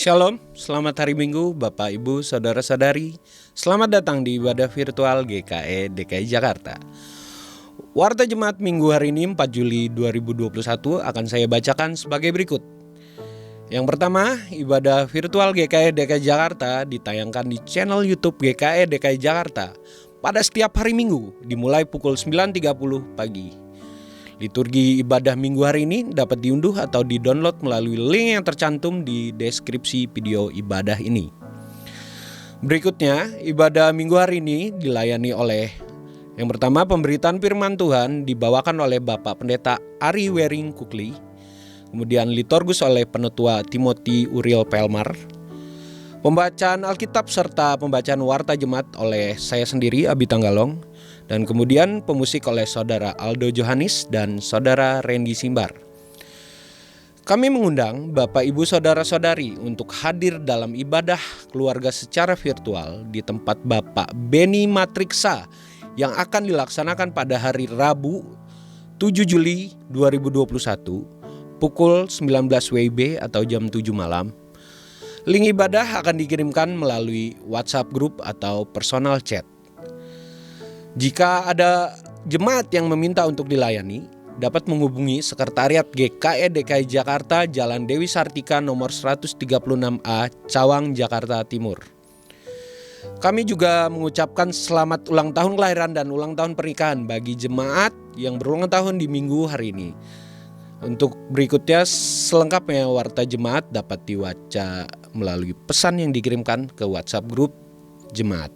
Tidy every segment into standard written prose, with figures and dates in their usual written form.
Shalom, selamat hari Minggu Bapak Ibu Saudara-saudari. Selamat datang di ibadah virtual GKE DKI Jakarta. Warta Jemaat Minggu hari ini 4 Juli 2021 akan saya bacakan sebagai berikut. Yang pertama, ibadah virtual GKE DKI Jakarta ditayangkan di channel YouTube GKE DKI Jakarta pada setiap hari Minggu dimulai pukul 9.30 pagi. Liturgi ibadah minggu hari ini dapat diunduh atau di-download melalui link yang tercantum di deskripsi video ibadah ini. Berikutnya, ibadah minggu hari ini dilayani oleh yang pertama, pemberitaan firman Tuhan dibawakan oleh Bapak Pendeta Ari Wering Kukli. Kemudian liturgus oleh Penetua Timothy Uriel Pelmar. Pembacaan Alkitab serta pembacaan Warta Jemaat oleh saya sendiri, Abi Tanggalong. Dan kemudian pemusik oleh Saudara Aldo Johannes dan Saudara Randy Simbar. Kami mengundang Bapak Ibu Saudara-saudari untuk hadir dalam ibadah keluarga secara virtual di tempat Bapak Beni Matriksa yang akan dilaksanakan pada hari Rabu 7 Juli 2021 pukul 19 WIB atau jam 7 malam. Link ibadah akan dikirimkan melalui WhatsApp group atau personal chat. Jika ada jemaat yang meminta untuk dilayani, dapat menghubungi Sekretariat GKE DKI Jakarta Jalan Dewi Sartika nomor 136A, Cawang, Jakarta Timur. Kami juga mengucapkan selamat ulang tahun kelahiran dan ulang tahun pernikahan bagi jemaat yang berulang tahun di minggu hari ini. Untuk berikutnya selengkapnya Warta Jemaat dapat dibaca melalui pesan yang dikirimkan ke WhatsApp grup jemaat.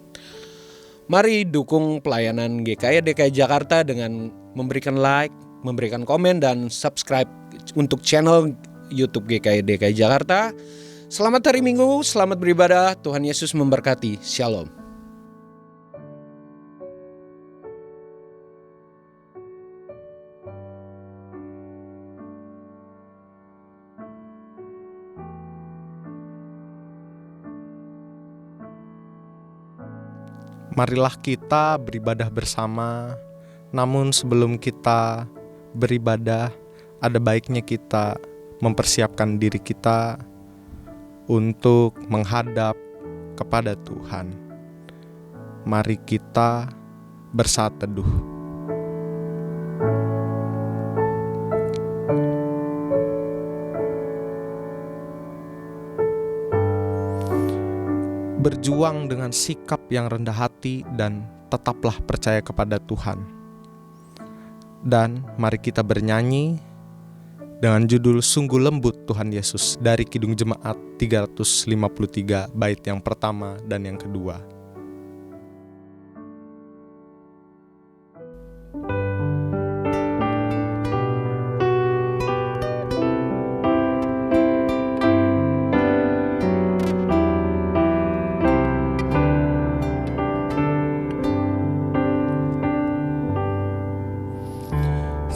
Mari dukung pelayanan GKI DKI Jakarta dengan memberikan like, memberikan komen, dan subscribe untuk channel YouTube GKI DKI Jakarta. Selamat hari Minggu, selamat beribadah, Tuhan Yesus memberkati. Shalom. Marilah kita beribadah bersama. Namun sebelum kita beribadah, ada baiknya kita mempersiapkan diri kita untuk menghadap kepada Tuhan. Mari kita bersaat teduh. Berjuang dengan sikap yang rendah hati dan tetaplah percaya kepada Tuhan. Dan mari kita bernyanyi dengan judul Sungguh Lembut Tuhan Yesus dari Kidung Jemaat 353 bait yang pertama dan yang kedua.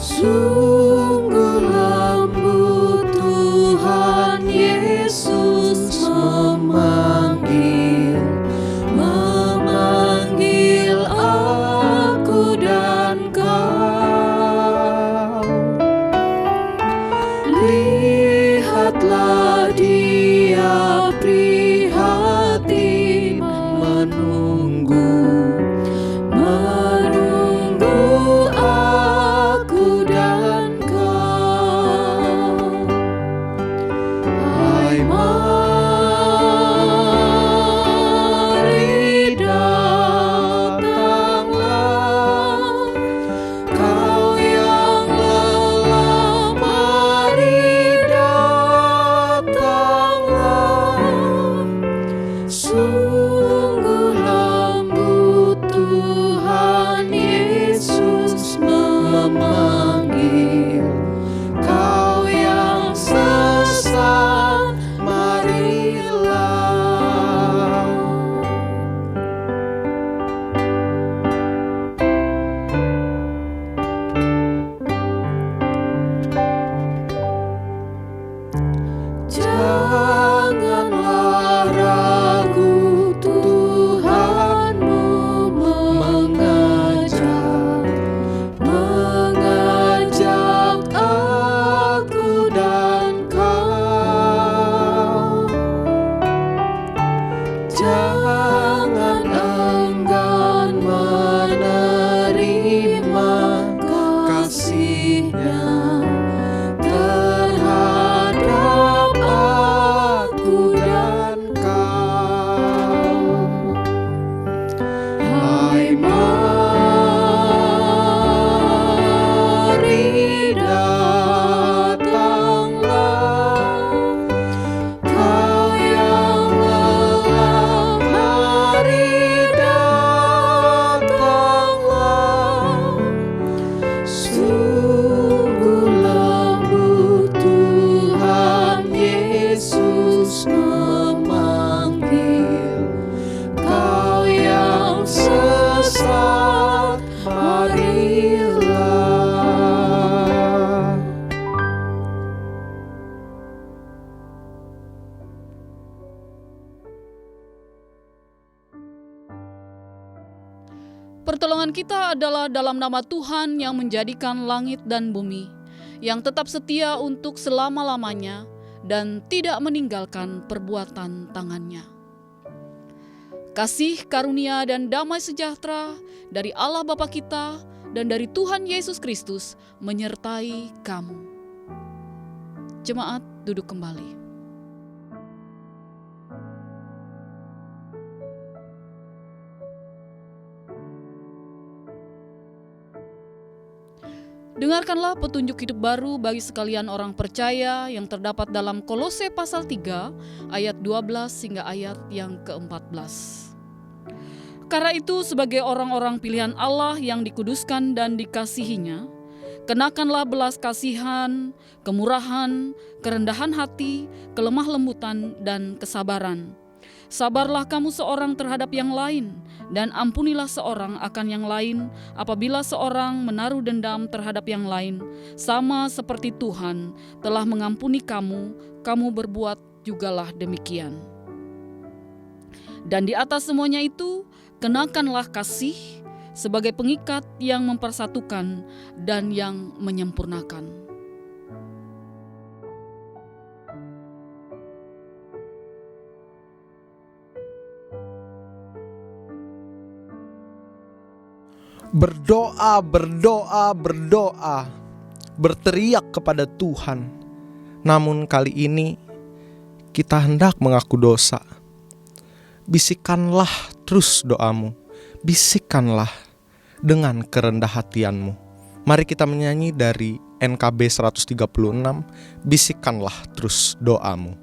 Sungguh lembut Tuhan Yesus memanggil. Sungguh lembut Tuhan Yesus memanggil kau yang sesat, marilah. Janganlah ragu, Tuhanmu mengajak aku dan kau. Jangan enggan menerima kasih-Nya terhadap aku dan kau. Hai, mari datanglah, kau yang lelah, mari datanglah. Sungguh lembut Tuhan Yesus memanggil kau yang sesat, marilah. Pertolongan kita adalah dalam nama Tuhan yang menjadikan langit dan bumi, yang tetap setia untuk selama-lamanya dan tidak meninggalkan perbuatan tangannya. Kasih, karunia, dan damai sejahtera dari Allah Bapa kita dan dari Tuhan Yesus Kristus menyertai kamu. Jemaat duduk kembali. Dengarkanlah petunjuk hidup baru bagi sekalian orang percaya yang terdapat dalam Kolose pasal 3 ayat 12 hingga ayat yang ke-14. Karena itu sebagai orang-orang pilihan Allah yang dikuduskan dan dikasihinya, kenakanlah belas kasihan, kemurahan, kerendahan hati, kelemah lembutan, dan kesabaran. Sabarlah kamu seorang terhadap yang lain, dan ampunilah seorang akan yang lain apabila seorang menaruh dendam terhadap yang lain, sama seperti Tuhan telah mengampuni kamu, kamu berbuat jugalah demikian. Dan di atas semuanya itu, kenakanlah kasih sebagai pengikat yang mempersatukan dan yang menyempurnakan. Berdoa, berdoa, berdoa, berteriak kepada Tuhan. Namun kali ini kita hendak mengaku dosa. Bisikkanlah terus doamu, bisikkanlah dengan kerendah hatianmu. Mari kita menyanyi dari NKB 136, bisikkanlah terus doamu.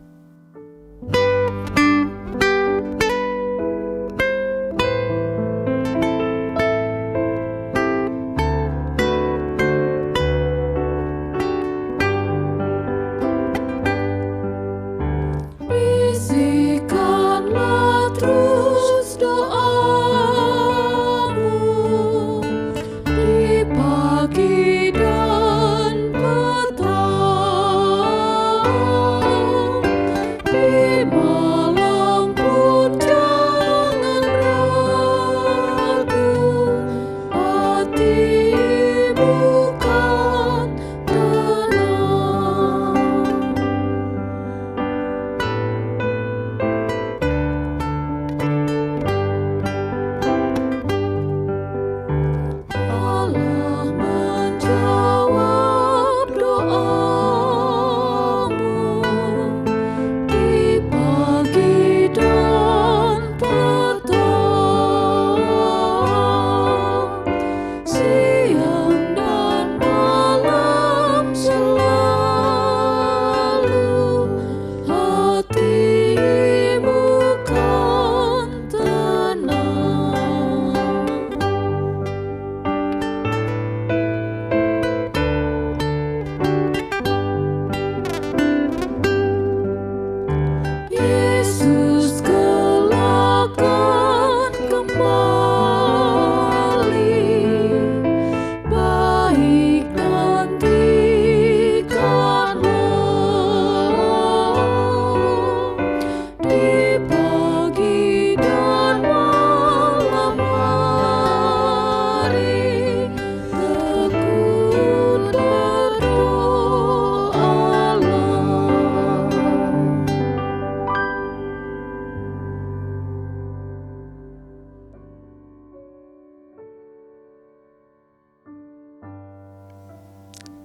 Bisikkanlah terus doamu di pagi dan petang.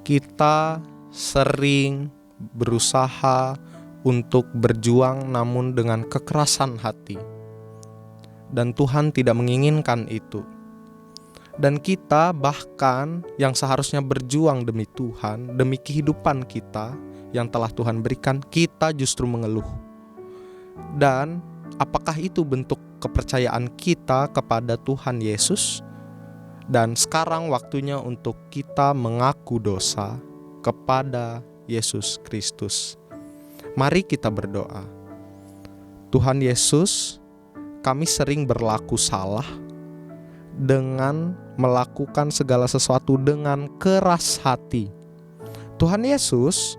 kita sering berusaha untuk berjuang namun dengan kekerasan hati. Dan Tuhan tidak menginginkan itu. Dan kita bahkan yang seharusnya berjuang demi Tuhan, demi kehidupan kita yang telah Tuhan berikan, kita justru mengeluh. Dan apakah itu bentuk kepercayaan kita kepada Tuhan Yesus? Dan sekarang waktunya untuk kita mengaku dosa kepada Yesus Kristus. Mari kita berdoa. Tuhan Yesus, kami sering berlaku salah dengan melakukan segala sesuatu dengan keras hati. Tuhan Yesus,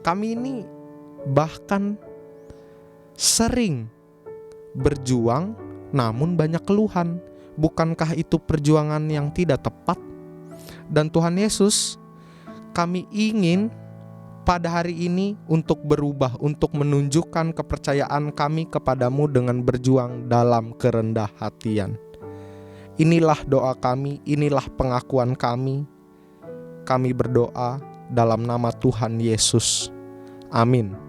kami ini bahkan sering berjuang namun banyak keluhan. Bukankah itu perjuangan yang tidak tepat? Dan Tuhan Yesus, kami ingin pada hari ini untuk berubah, untuk menunjukkan kepercayaan kami kepadamu dengan berjuang dalam kerendah hatian. Inilah doa kami, inilah pengakuan kami. Kami berdoa dalam nama Tuhan Yesus. Amin.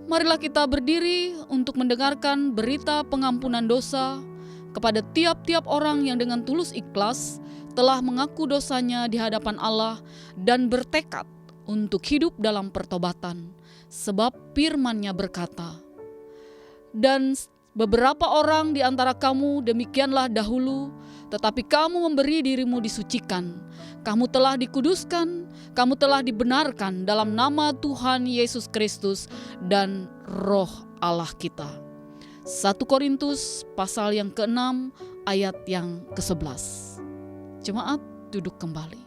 Marilah kita berdiri untuk mendengarkan berita pengampunan dosa kepada tiap-tiap orang yang dengan tulus ikhlas telah mengaku dosanya di hadapan Allah dan bertekad untuk hidup dalam pertobatan. Sebab firman-Nya berkata, "Dan beberapa orang di antara kamu demikianlah dahulu, tetapi kamu memberi dirimu disucikan. Kamu telah dikuduskan, kamu telah dibenarkan dalam nama Tuhan Yesus Kristus dan Roh Allah kita." 1 Korintus pasal yang ke-6 ayat yang ke-11. Jemaat duduk kembali.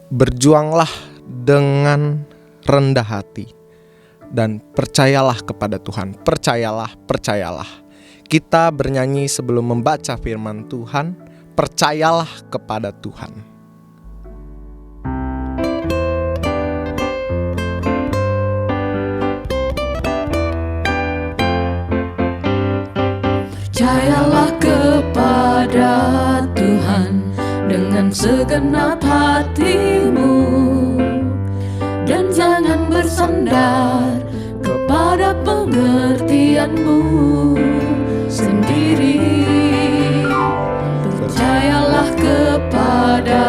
Berjuanglah dengan rendah hati dan percayalah kepada Tuhan. Percayalah. Kita bernyanyi sebelum membaca firman Tuhan, percayalah kepada Tuhan. Percayalah kepada Tuhan dengan segenap hatimu, dan jangan bersandar kepada pengertianmu sendiri. Percayalah kepada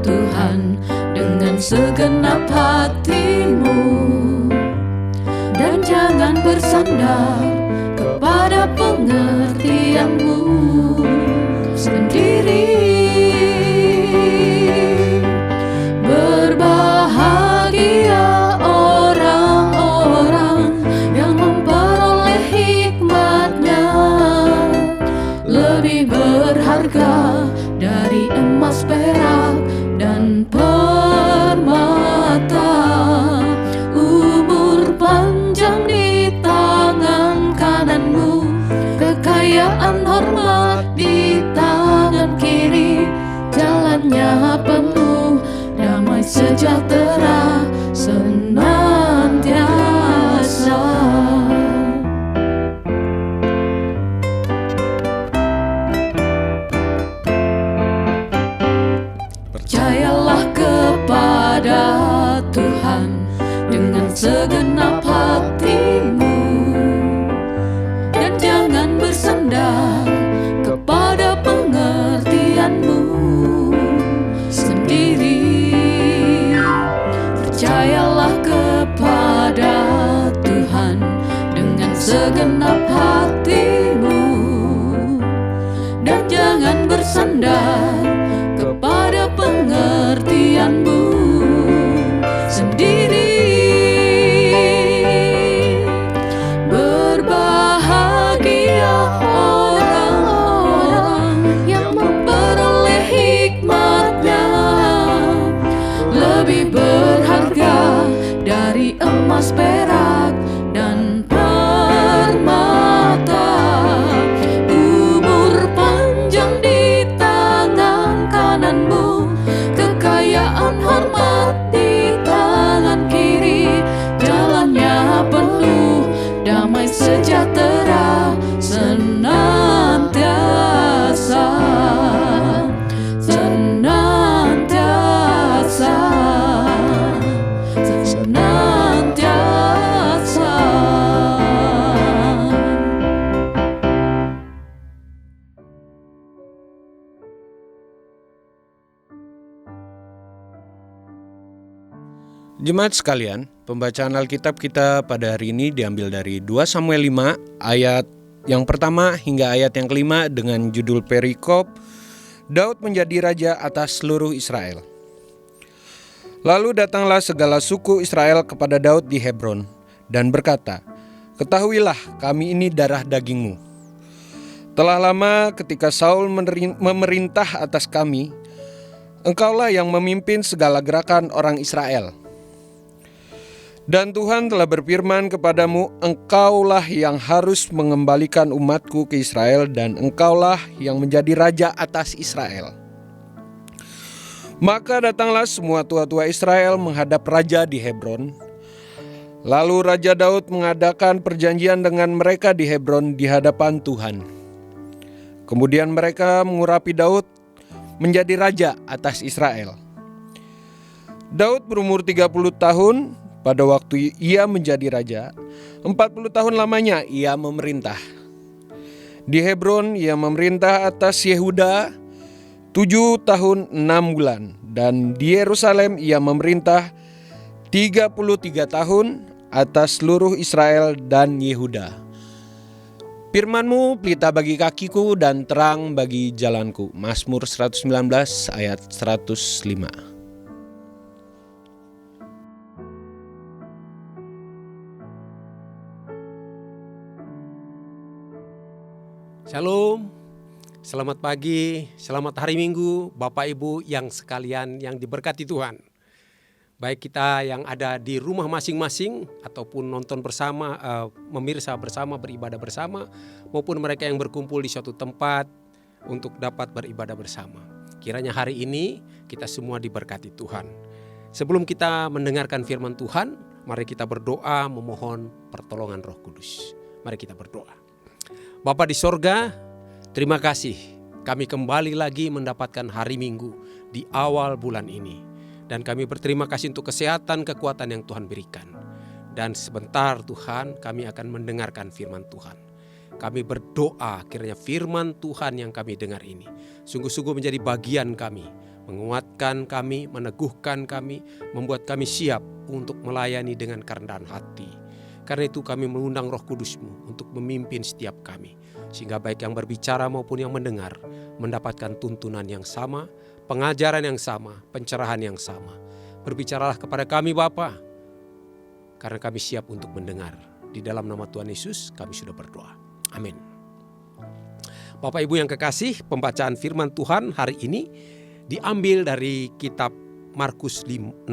Tuhan dengan segenap hatimu, dan jangan bersandar kepada pengertianmu sendiri. Berbahagia orang-orang yang memperoleh hikmat-Nya, lebih berharga dari emas, perak, dan permata. Umur panjang di tangan kananmu, kekayaan hormat di tangan kiri. Jalannya penuh damai sejahtera senantiasa. Percayalah kepada Tuhan dengan segenap hatimu, dan jangan bersandar kepada pengertianmu sendiri. Jemaat sekalian, pembacaan Alkitab kita pada hari ini diambil dari 2 Samuel 5 ayat yang pertama hingga ayat yang kelima dengan judul perikop Daud menjadi raja atas seluruh Israel. Lalu datanglah segala suku Israel kepada Daud di Hebron dan berkata, "Ketahuilah, kami ini darah dagingmu. Telah lama ketika Saul memerintah atas kami, engkaulah yang memimpin segala gerakan orang Israel. Dan Tuhan telah berfirman kepadamu, engkaulah yang harus mengembalikan umatku ke Israel dan engkaulah yang menjadi raja atas Israel." Maka datanglah semua tua-tua Israel menghadap raja di Hebron. Lalu Raja Daud mengadakan perjanjian dengan mereka di Hebron di hadapan Tuhan. Kemudian mereka mengurapi Daud menjadi raja atas Israel. Daud berumur 30 tahun pada waktu ia menjadi raja. 40 tahun lamanya ia memerintah. Di Hebron ia memerintah atas Yehuda 7 tahun 6 bulan. Dan di Yerusalem ia memerintah 33 tahun atas seluruh Israel dan Yehuda. Firman-Mu pelita bagi kakiku dan terang bagi jalanku. Mazmur 119 ayat 105. Shalom, selamat pagi, selamat hari Minggu Bapak Ibu yang sekalian yang diberkati Tuhan. Baik kita yang ada di rumah masing-masing ataupun nonton bersama, memirsa bersama, beribadah bersama, maupun mereka yang berkumpul di suatu tempat untuk dapat beribadah bersama. Kiranya hari ini kita semua diberkati Tuhan. Sebelum kita mendengarkan firman Tuhan, mari kita berdoa memohon pertolongan Roh Kudus. Mari kita berdoa. Bapa di sorga, terima kasih kami kembali lagi mendapatkan hari Minggu di awal bulan ini. Dan kami berterima kasih untuk kesehatan, kekuatan yang Tuhan berikan. Dan sebentar Tuhan kami akan mendengarkan firman Tuhan. Kami berdoa kiranya firman Tuhan yang kami dengar ini sungguh-sungguh menjadi bagian kami, menguatkan kami, meneguhkan kami, membuat kami siap untuk melayani dengan kerendahan hati. Karena itu kami mengundang Roh Kudus-Mu untuk memimpin setiap kami. Sehingga baik yang berbicara maupun yang mendengar mendapatkan tuntunan yang sama, pengajaran yang sama, pencerahan yang sama. Berbicaralah kepada kami Bapa, karena kami siap untuk mendengar. Di dalam nama Tuhan Yesus kami sudah berdoa. Amin. Bapak Ibu yang kekasih, pembacaan firman Tuhan hari ini diambil dari kitab Markus 6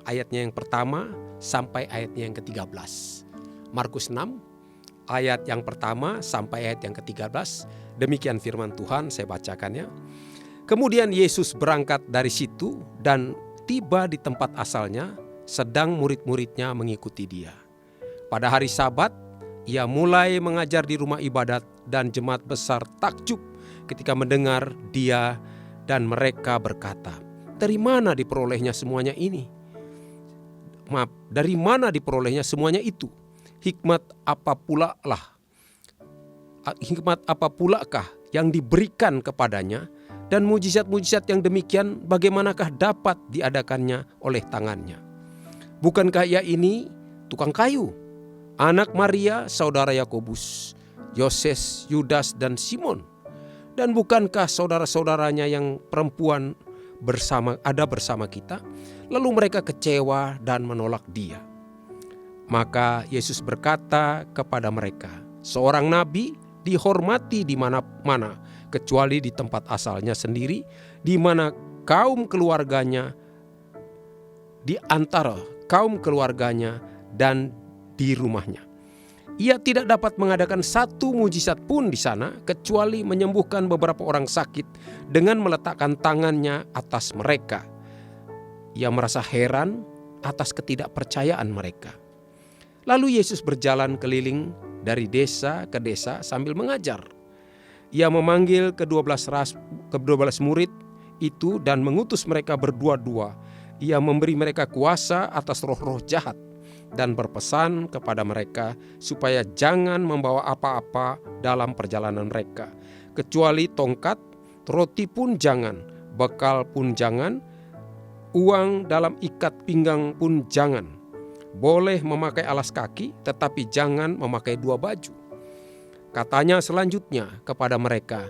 ayatnya yang pertama sampai ayatnya yang ke-13. Markus 6 ayat yang pertama sampai ayat yang ke-13. Demikian firman Tuhan, saya bacakannya. Kemudian Yesus berangkat dari situ dan tiba di tempat asalnya, sedang murid-muridnya mengikuti dia. Pada hari Sabat, ia mulai mengajar di rumah ibadat dan jemaat besar takjub ketika mendengar dia dan mereka berkata, "Dari mana diperolehnya semuanya ini? Dari mana diperolehnya semuanya itu? Hikmat apa pulakah yang diberikan kepadanya, dan mujizat-mujizat yang demikian bagaimanakah dapat diadakannya oleh tangannya? Bukankah ia ini tukang kayu, anak Maria, saudara Yakobus, Yoses, Yudas, dan Simon? Dan bukankah saudara-saudaranya yang perempuan ada bersama kita?" Lalu mereka kecewa dan menolak dia. Maka Yesus berkata kepada mereka, "Seorang nabi dihormati di mana-mana kecuali di tempat asalnya sendiri, di mana kaum keluarganya, di antara kaum keluarganya dan di rumahnya. Ia tidak dapat mengadakan satu mujizat pun di sana kecuali menyembuhkan beberapa orang sakit dengan meletakkan tangannya atas mereka." Ia merasa heran atas ketidakpercayaan mereka. Lalu Yesus berjalan keliling dari desa ke desa sambil mengajar. Ia memanggil ke-12 murid itu dan mengutus mereka berdua-dua. Ia memberi mereka kuasa atas roh-roh jahat dan berpesan kepada mereka supaya jangan membawa apa-apa dalam perjalanan mereka, kecuali tongkat, roti pun jangan, bekal pun jangan, uang dalam ikat pinggang pun jangan. Boleh memakai alas kaki, tetapi jangan memakai 2 baju. Katanya selanjutnya kepada mereka,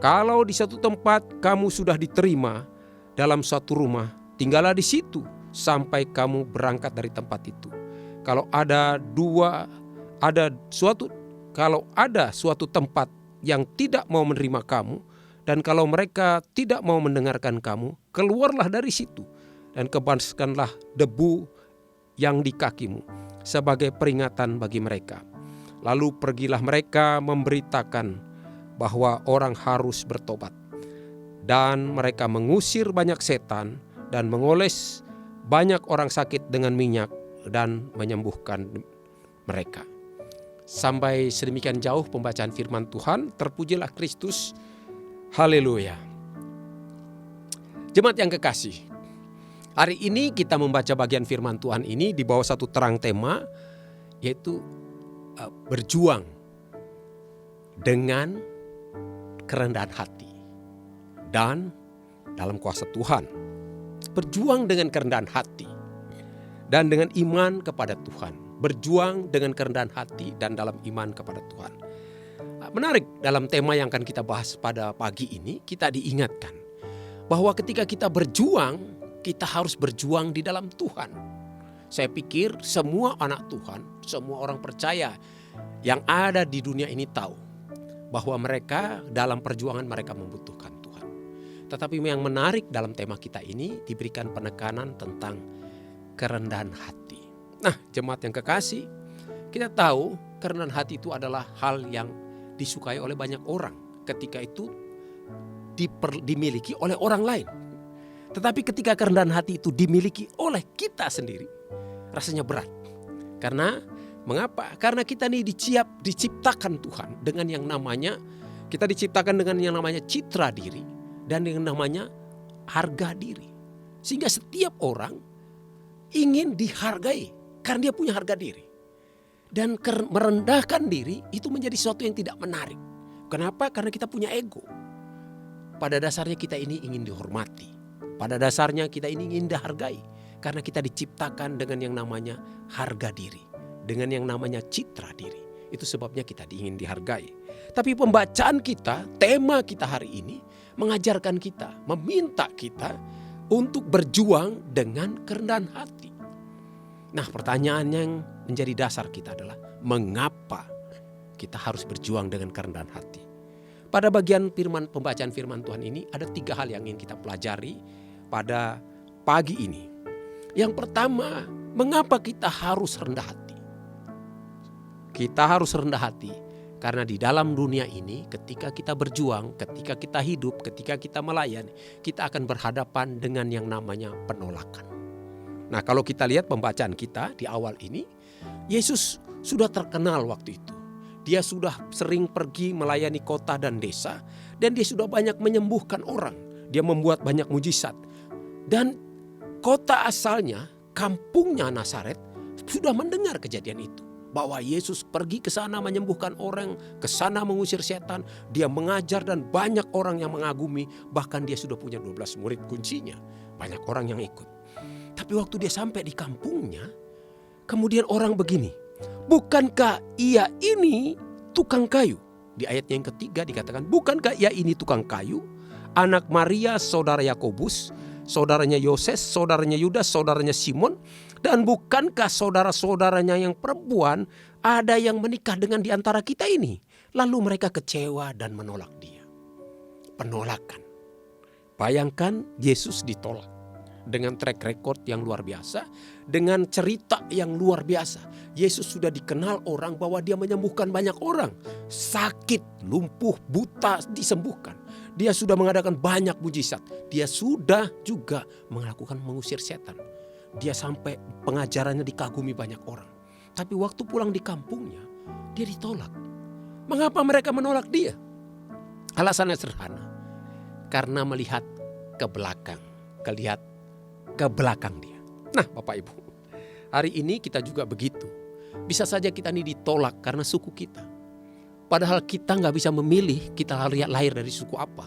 kalau di satu tempat kamu sudah diterima dalam suatu rumah, tinggallah di situ sampai kamu berangkat dari tempat itu. Kalau ada suatu tempat yang tidak mau menerima kamu, dan kalau mereka tidak mau mendengarkan kamu, keluarlah dari situ dan kebaskanlah debu yang di kakimu sebagai peringatan bagi mereka. Lalu pergilah mereka memberitakan bahwa orang harus bertobat. Dan mereka mengusir banyak setan dan mengoles banyak orang sakit dengan minyak dan menyembuhkan mereka. Sampai sedemikian jauh pembacaan firman Tuhan. Terpujilah Kristus. Haleluya. Jemaat yang kekasih, hari ini kita membaca bagian firman Tuhan ini di bawah satu terang tema, yaitu berjuang dengan kerendahan hati dan dalam kuasa Tuhan. Berjuang dengan kerendahan hati dan dengan iman kepada Tuhan. Berjuang dengan kerendahan hati dan dalam iman kepada Tuhan. Menarik, dalam tema yang akan kita bahas pada pagi ini, kita diingatkan bahwa ketika kita berjuang, kita harus berjuang di dalam Tuhan. Saya pikir semua anak Tuhan, semua orang percaya yang ada di dunia ini tahu bahwa mereka dalam perjuangan mereka membutuhkan Tuhan. Tetapi yang menarik dalam tema kita ini diberikan penekanan tentang kerendahan hati. Nah, jemaat yang kekasih, kita tahu kerendahan hati itu adalah hal yang disukai oleh banyak orang ketika itu dimiliki oleh orang lain. Tetapi ketika kerendahan hati itu dimiliki oleh kita sendiri, rasanya berat. Karena mengapa? Karena kita ini diciptakan Tuhan dengan yang namanya, kita diciptakan dengan yang namanya citra diri dan yang namanya harga diri. Sehingga setiap orang ingin dihargai karena dia punya harga diri. Dan merendahkan diri itu menjadi sesuatu yang tidak menarik. Kenapa? Karena kita punya ego. Pada dasarnya kita ini ingin dihormati. Pada dasarnya kita ini ingin dihargai. Karena kita diciptakan dengan yang namanya harga diri. Dengan yang namanya citra diri. Itu sebabnya kita ingin dihargai. Tapi pembacaan kita, tema kita hari ini mengajarkan kita, meminta kita untuk berjuang dengan kerendahan hati. Nah, pertanyaan yang menjadi dasar kita adalah mengapa kita harus berjuang dengan kerendahan hati? Pada bagian pembacaan firman Tuhan ini ada 3 hal yang ingin kita pelajari pada pagi ini. Yang pertama, mengapa kita harus rendah hati? Kita harus rendah hati karena di dalam dunia ini ketika kita berjuang, ketika kita hidup, ketika kita melayani, kita akan berhadapan dengan yang namanya penolakan. Nah, kalau kita lihat pembacaan kita di awal ini, Yesus sudah terkenal waktu itu. Dia sudah sering pergi melayani kota dan desa. Dan dia sudah banyak menyembuhkan orang. Dia membuat banyak mujizat. Dan kota asalnya, kampungnya Nazaret, sudah mendengar kejadian itu. Bahwa Yesus pergi ke sana menyembuhkan orang, ke sana mengusir setan. Dia mengajar dan banyak orang yang mengagumi. Bahkan dia sudah punya 12 murid kuncinya. Banyak orang yang ikut. Tapi waktu dia sampai di kampungnya, kemudian orang begini, bukankah ia ini tukang kayu? Di ayatnya yang ketiga dikatakan, bukankah ia ini tukang kayu? Anak Maria, saudara Yakobus, saudaranya Yoses, saudaranya Yudas, saudaranya Simon. Dan bukankah saudara-saudaranya yang perempuan ada yang menikah dengan di antara kita ini? Lalu mereka kecewa dan menolak dia. Penolakan. Bayangkan Yesus ditolak. Dengan track record yang luar biasa, dengan cerita yang luar biasa. Yesus sudah dikenal orang bahwa dia menyembuhkan banyak orang. Sakit, lumpuh, buta disembuhkan. Dia sudah mengadakan banyak mujizat. Dia sudah juga mengusir setan. Dia sampai pengajarannya dikagumi banyak orang. Tapi waktu pulang di kampungnya, dia ditolak. Mengapa mereka menolak dia? Alasannya sederhana. Karena melihat ke belakang, ke belakang dia. Nah, Bapak Ibu, hari ini kita juga begitu. Bisa saja kita ini ditolak karena suku kita. Padahal kita nggak bisa memilih kita lahir dari suku apa.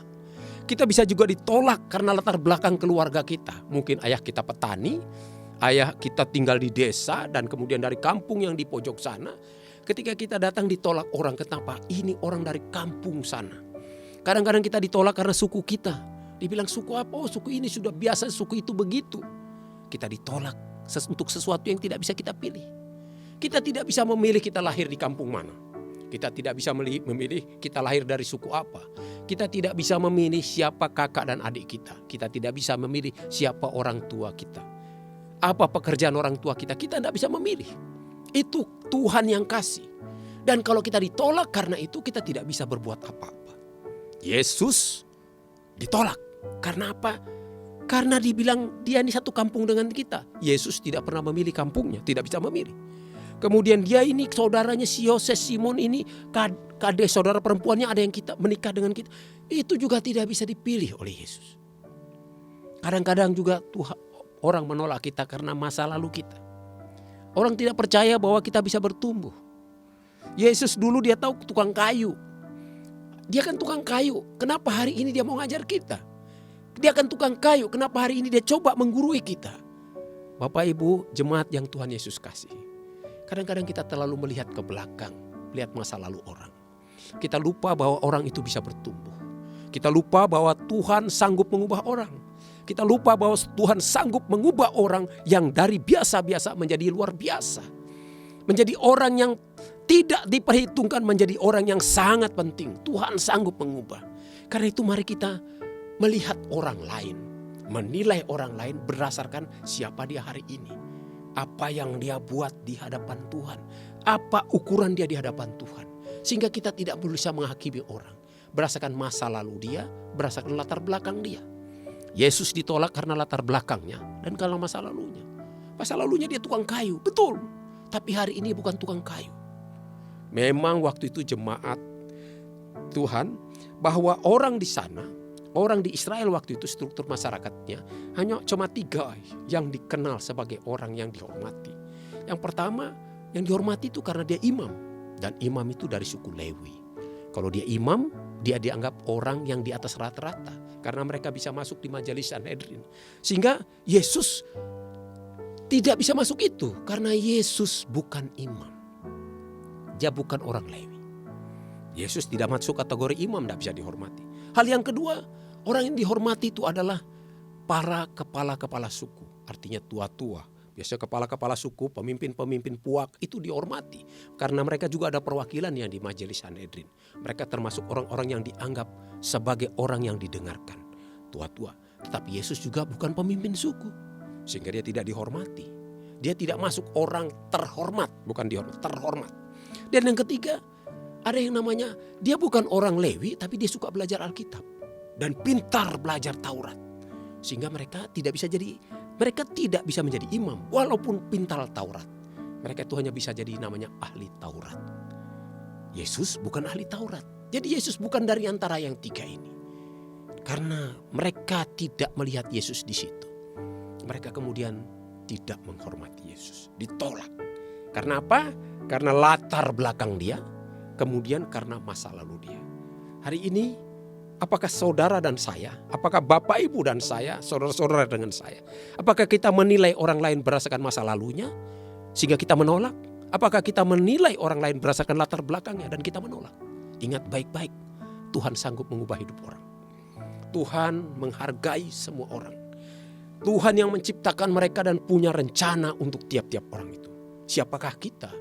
Kita bisa juga ditolak karena latar belakang keluarga kita. Mungkin ayah kita petani, ayah kita tinggal di desa dan kemudian dari kampung yang di pojok sana. Ketika kita datang ditolak orang, kenapa? Ini orang dari kampung sana. Kadang-kadang kita ditolak karena suku kita. Dibilang suku apa? Oh, suku ini sudah biasa, suku itu begitu. Kita ditolak untuk sesuatu yang tidak bisa kita pilih. Kita tidak bisa memilih kita lahir di kampung mana. Kita tidak bisa memilih kita lahir dari suku apa. Kita tidak bisa memilih siapa kakak dan adik kita. Kita tidak bisa memilih siapa orang tua kita. Apa pekerjaan orang tua kita. Kita tidak bisa memilih. Itu Tuhan yang kasih. Dan kalau kita ditolak karena itu, kita tidak bisa berbuat apa-apa. Yesus ditolak. Karena apa? Karena dibilang dia ini satu kampung dengan kita. Yesus tidak pernah memilih kampungnya. Tidak bisa memilih. Kemudian dia ini saudaranya si Yoses, Simon ini kadek saudara perempuannya ada yang kita menikah dengan kita. Itu juga tidak bisa dipilih oleh Yesus. Kadang-kadang juga Tuhan, orang menolak kita karena masa lalu kita. Orang tidak percaya bahwa kita bisa bertumbuh. Yesus dulu dia tahu tukang kayu. Dia kan tukang kayu. Kenapa hari ini dia mau ngajar kita? Dia kan tukang kayu. Kenapa hari ini dia coba menggurui kita? Bapak Ibu jemaat yang Tuhan Yesus kasih. Kadang-kadang kita terlalu melihat ke belakang, lihat masa lalu orang. Kita lupa bahwa orang itu bisa bertumbuh. Kita lupa bahwa Tuhan sanggup mengubah orang. Kita lupa bahwa Tuhan sanggup mengubah orang yang dari biasa-biasa menjadi luar biasa. Menjadi orang yang tidak diperhitungkan menjadi orang yang sangat penting. Tuhan sanggup mengubah. Karena itu mari kita melihat orang lain. Menilai orang lain berdasarkan siapa dia hari ini. Apa yang dia buat di hadapan Tuhan. Apa ukuran dia di hadapan Tuhan. Sehingga kita tidak bisa menghakimi orang. Berdasarkan masa lalu dia, berdasarkan latar belakang dia. Yesus ditolak karena latar belakangnya dan karena masa lalunya. Masa lalunya dia tukang kayu, betul. Tapi hari ini bukan tukang kayu. Memang waktu itu jemaat Tuhan bahwa orang di sana, orang di Israel waktu itu struktur masyarakatnya hanya cuma 3 yang dikenal sebagai orang yang dihormati. Yang pertama yang dihormati itu karena dia imam. Dan imam itu dari suku Lewi. Kalau dia imam, dia dianggap orang yang di atas rata-rata. Karena mereka bisa masuk di majelis Sanhedrin. Sehingga Yesus tidak bisa masuk itu. Karena Yesus bukan imam. Dia bukan orang Lewi. Yesus tidak masuk kategori imam, tidak bisa dihormati. Hal yang kedua, orang yang dihormati itu adalah para kepala-kepala suku. Artinya tua-tua. Biasanya kepala-kepala suku, pemimpin-pemimpin puak itu dihormati. Karena mereka juga ada perwakilan yang di majelis Sanhedrin. Mereka termasuk orang-orang yang dianggap sebagai orang yang didengarkan. Tua-tua. Tetapi Yesus juga bukan pemimpin suku. Sehingga dia tidak dihormati. Dia tidak masuk orang terhormat. Bukan dihormat, terhormat. Dan yang ketiga, ada yang namanya dia bukan orang Lewi tapi dia suka belajar Alkitab. Dan pintar belajar Taurat. Sehingga mereka tidak bisa menjadi imam walaupun pintar Taurat. Mereka itu hanya bisa jadi namanya ahli Taurat. Yesus bukan ahli Taurat. Jadi Yesus bukan dari antara yang 3 ini. Karena mereka tidak melihat Yesus di situ. Mereka kemudian tidak menghormati Yesus. Ditolak. Karena apa? Karena latar belakang dia. Kemudian karena masa lalu dia. Hari ini apakah saudara dan saya, apakah bapak ibu dan saya, saudara-saudara dengan saya, apakah kita menilai orang lain berdasarkan masa lalunya sehingga kita menolak? Apakah kita menilai orang lain berdasarkan latar belakangnya dan kita menolak? Ingat baik-baik, Tuhan sanggup mengubah hidup orang. Tuhan menghargai semua orang. Tuhan yang menciptakan mereka dan punya rencana untuk tiap-tiap orang itu. Siapakah kita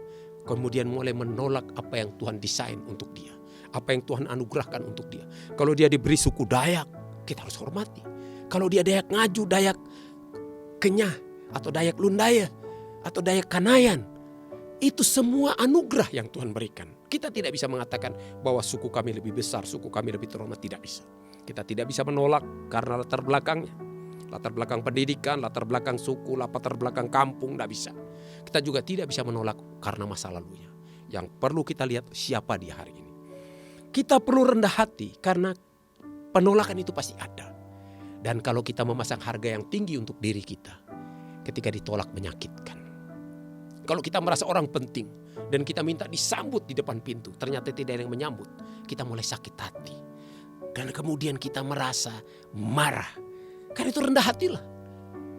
kemudian mulai menolak apa yang Tuhan desain untuk dia? Apa yang Tuhan anugerahkan untuk dia. Kalau dia diberi suku Dayak, kita harus hormati. Kalau dia Dayak Ngaju, Dayak Kenyah, atau Dayak Lundaya, atau Dayak Kanayan, itu semua anugerah yang Tuhan berikan. Kita tidak bisa mengatakan bahwa suku kami lebih besar, suku kami lebih terhormat, tidak bisa. Kita tidak bisa menolak karena latar belakangnya. Latar belakang pendidikan, latar belakang suku, latar belakang kampung, tidak bisa. Kita juga tidak bisa menolak karena masa lalunya. Yang perlu kita lihat siapa dia hari ini. Kita perlu rendah hati karena penolakan itu pasti ada. Dan kalau kita memasang harga yang tinggi untuk diri kita, ketika ditolak menyakitkan. Kalau kita merasa orang penting dan kita minta disambut di depan pintu, ternyata tidak ada yang menyambut, kita mulai sakit hati. Dan kemudian kita merasa marah. Karena itu rendah hatilah.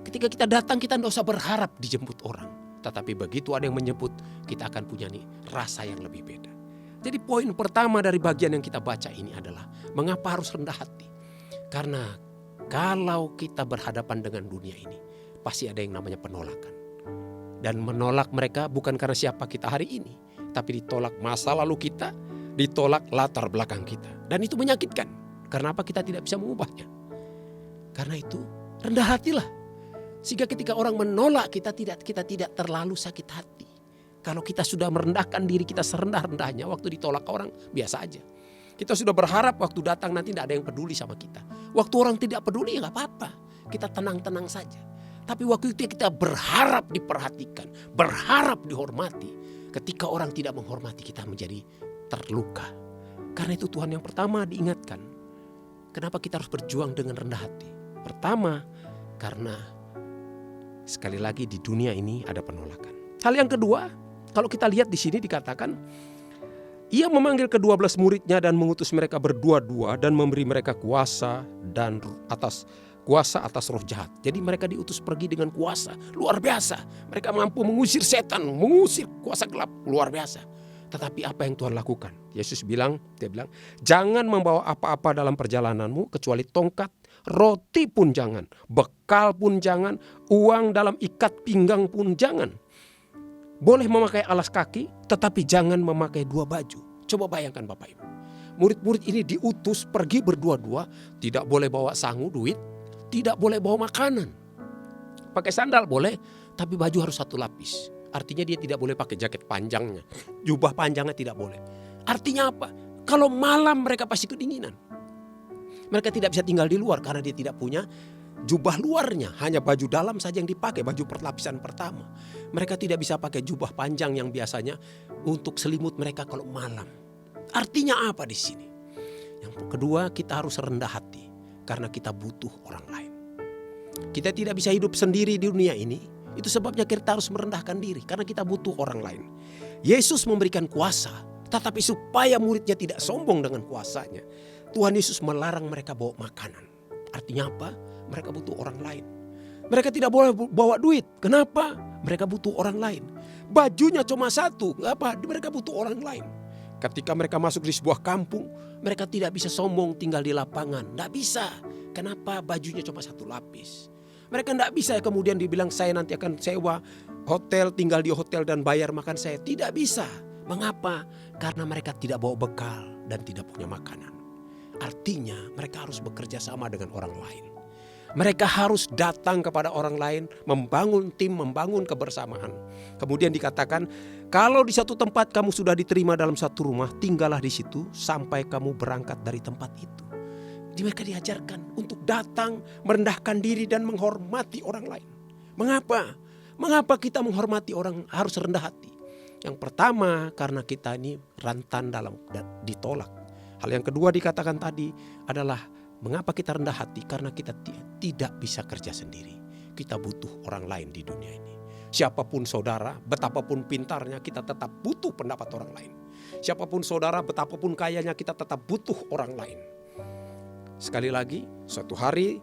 Ketika kita datang kita tidak usah berharap dijemput orang. Tetapi begitu ada yang menjemput, kita akan punya nih rasa yang lebih beda. Jadi poin pertama dari bagian yang kita baca ini adalah mengapa harus rendah hati. Karena kalau kita berhadapan dengan dunia ini, pasti ada yang namanya penolakan. Dan menolak mereka bukan karena siapa kita hari ini, tapi ditolak masa lalu kita, ditolak latar belakang kita. Dan itu menyakitkan. Karena apa? Kita tidak bisa mengubahnya. Karena itu rendah hatilah. Sehingga ketika orang menolak kita tidak terlalu sakit hati. Kalau kita sudah merendahkan diri kita serendah-rendahnya, waktu ditolak orang biasa aja. Kita sudah berharap waktu datang nanti tidak ada yang peduli sama kita. Waktu orang tidak peduli ya gak apa-apa. Kita tenang-tenang saja. Tapi waktu itu kita berharap diperhatikan, berharap dihormati. Ketika orang tidak menghormati kita menjadi terluka. Karena itu Tuhan yang pertama diingatkan. Kenapa kita harus berjuang dengan rendah hati? Pertama, karena sekali lagi di dunia ini ada penolakan. Hal yang kedua, kalau kita lihat di sini dikatakan, ia memanggil ke-12 muridnya dan mengutus mereka berdua-dua dan memberi mereka kuasa atas roh jahat. Jadi mereka diutus pergi dengan kuasa luar biasa. Mereka mampu mengusir setan, mengusir kuasa gelap luar biasa. Tetapi apa yang Tuhan lakukan? Yesus bilang, jangan membawa apa-apa dalam perjalananmu kecuali tongkat, roti pun jangan, bekal pun jangan, uang dalam ikat pinggang pun jangan. Boleh memakai alas kaki, tetapi jangan memakai 2 baju. Coba bayangkan Bapak Ibu. Murid-murid ini diutus pergi berdua-dua, tidak boleh bawa sangu duit, tidak boleh bawa makanan. Pakai sandal boleh, tapi baju harus 1 lapis. Artinya dia tidak boleh pakai jaket panjangnya, jubah panjangnya tidak boleh. Artinya apa? Kalau malam mereka pasti kedinginan. Mereka tidak bisa tinggal di luar karena dia tidak punya jubah luarnya. Hanya baju dalam saja yang dipakai, baju perlapisan pertama. Mereka tidak bisa pakai jubah panjang yang biasanya untuk selimut mereka kalau malam. Artinya apa di sini? Yang kedua, kita harus rendah hati karena kita butuh orang lain. Kita tidak bisa hidup sendiri di dunia ini. Itu sebabnya kita harus merendahkan diri karena kita butuh orang lain. Yesus memberikan kuasa, tetapi supaya muridnya tidak sombong dengan kuasanya, Tuhan Yesus melarang mereka bawa makanan. Artinya apa? Mereka butuh orang lain. Mereka tidak boleh bawa duit. Kenapa? Mereka butuh orang lain. Bajunya cuma 1, apa? Mereka butuh orang lain. Ketika mereka masuk di sebuah kampung, mereka tidak bisa sombong tinggal di lapangan. Tidak bisa. Kenapa? Bajunya cuma 1 lapis. Mereka tidak bisa kemudian dibilang saya nanti akan sewa hotel, tinggal di hotel dan bayar makan saya. Tidak bisa. Mengapa? Karena mereka tidak bawa bekal dan tidak punya makanan. Artinya mereka harus bekerja sama dengan orang lain. Mereka harus datang kepada orang lain, membangun tim, membangun kebersamaan. Kemudian dikatakan, kalau di satu tempat kamu sudah diterima dalam satu rumah, tinggallah di situ sampai kamu berangkat dari tempat itu. Mereka diajarkan untuk datang, merendahkan diri dan menghormati orang lain. Mengapa? Mengapa kita menghormati orang harus rendah hati? Yang pertama karena kita ini rentan dalam ditolak. Hal yang kedua dikatakan tadi adalah mengapa kita rendah hati? Karena kita tidak bisa kerja sendiri. Kita butuh orang lain di dunia ini. Siapapun saudara, betapapun pintarnya kita tetap butuh pendapat orang lain. Siapapun saudara, betapapun kayanya kita tetap butuh orang lain. Sekali lagi, suatu hari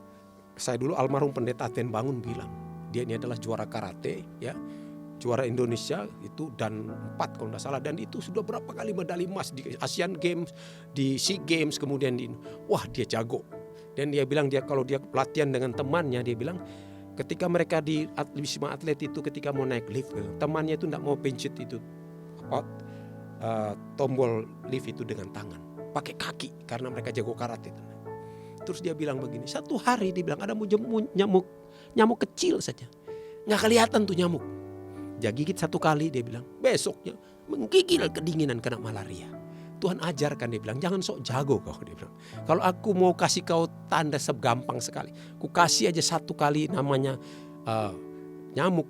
saya dulu almarhum pendeta Aten Bangun bilang, dia ini adalah juara karate, ya, juara Indonesia itu dan 4 kalau tidak salah, dan itu sudah berapa kali medali emas di Asian Games, di SEA Games, kemudian wah dia jago. Dan dia bilang kalau dia pelatihan dengan temannya, dia bilang ketika mereka di Wisma Atlet itu ketika mau naik lift, temannya itu tidak mau pencet itu tombol lift itu dengan tangan, pakai kaki karena mereka jago karate. Terus dia bilang begini, satu hari dia bilang ada nyamuk kecil saja. Nggak kelihatan tuh nyamuk. Dia gigit 1 kali, dia bilang besoknya menggigil kedinginan kena malaria. Tuhan ajarkan, dia bilang jangan sok jago kau, dia bilang. Kalau aku mau kasih kau tanda segampang sekali, ku kasih aja 1 kali namanya nyamuk.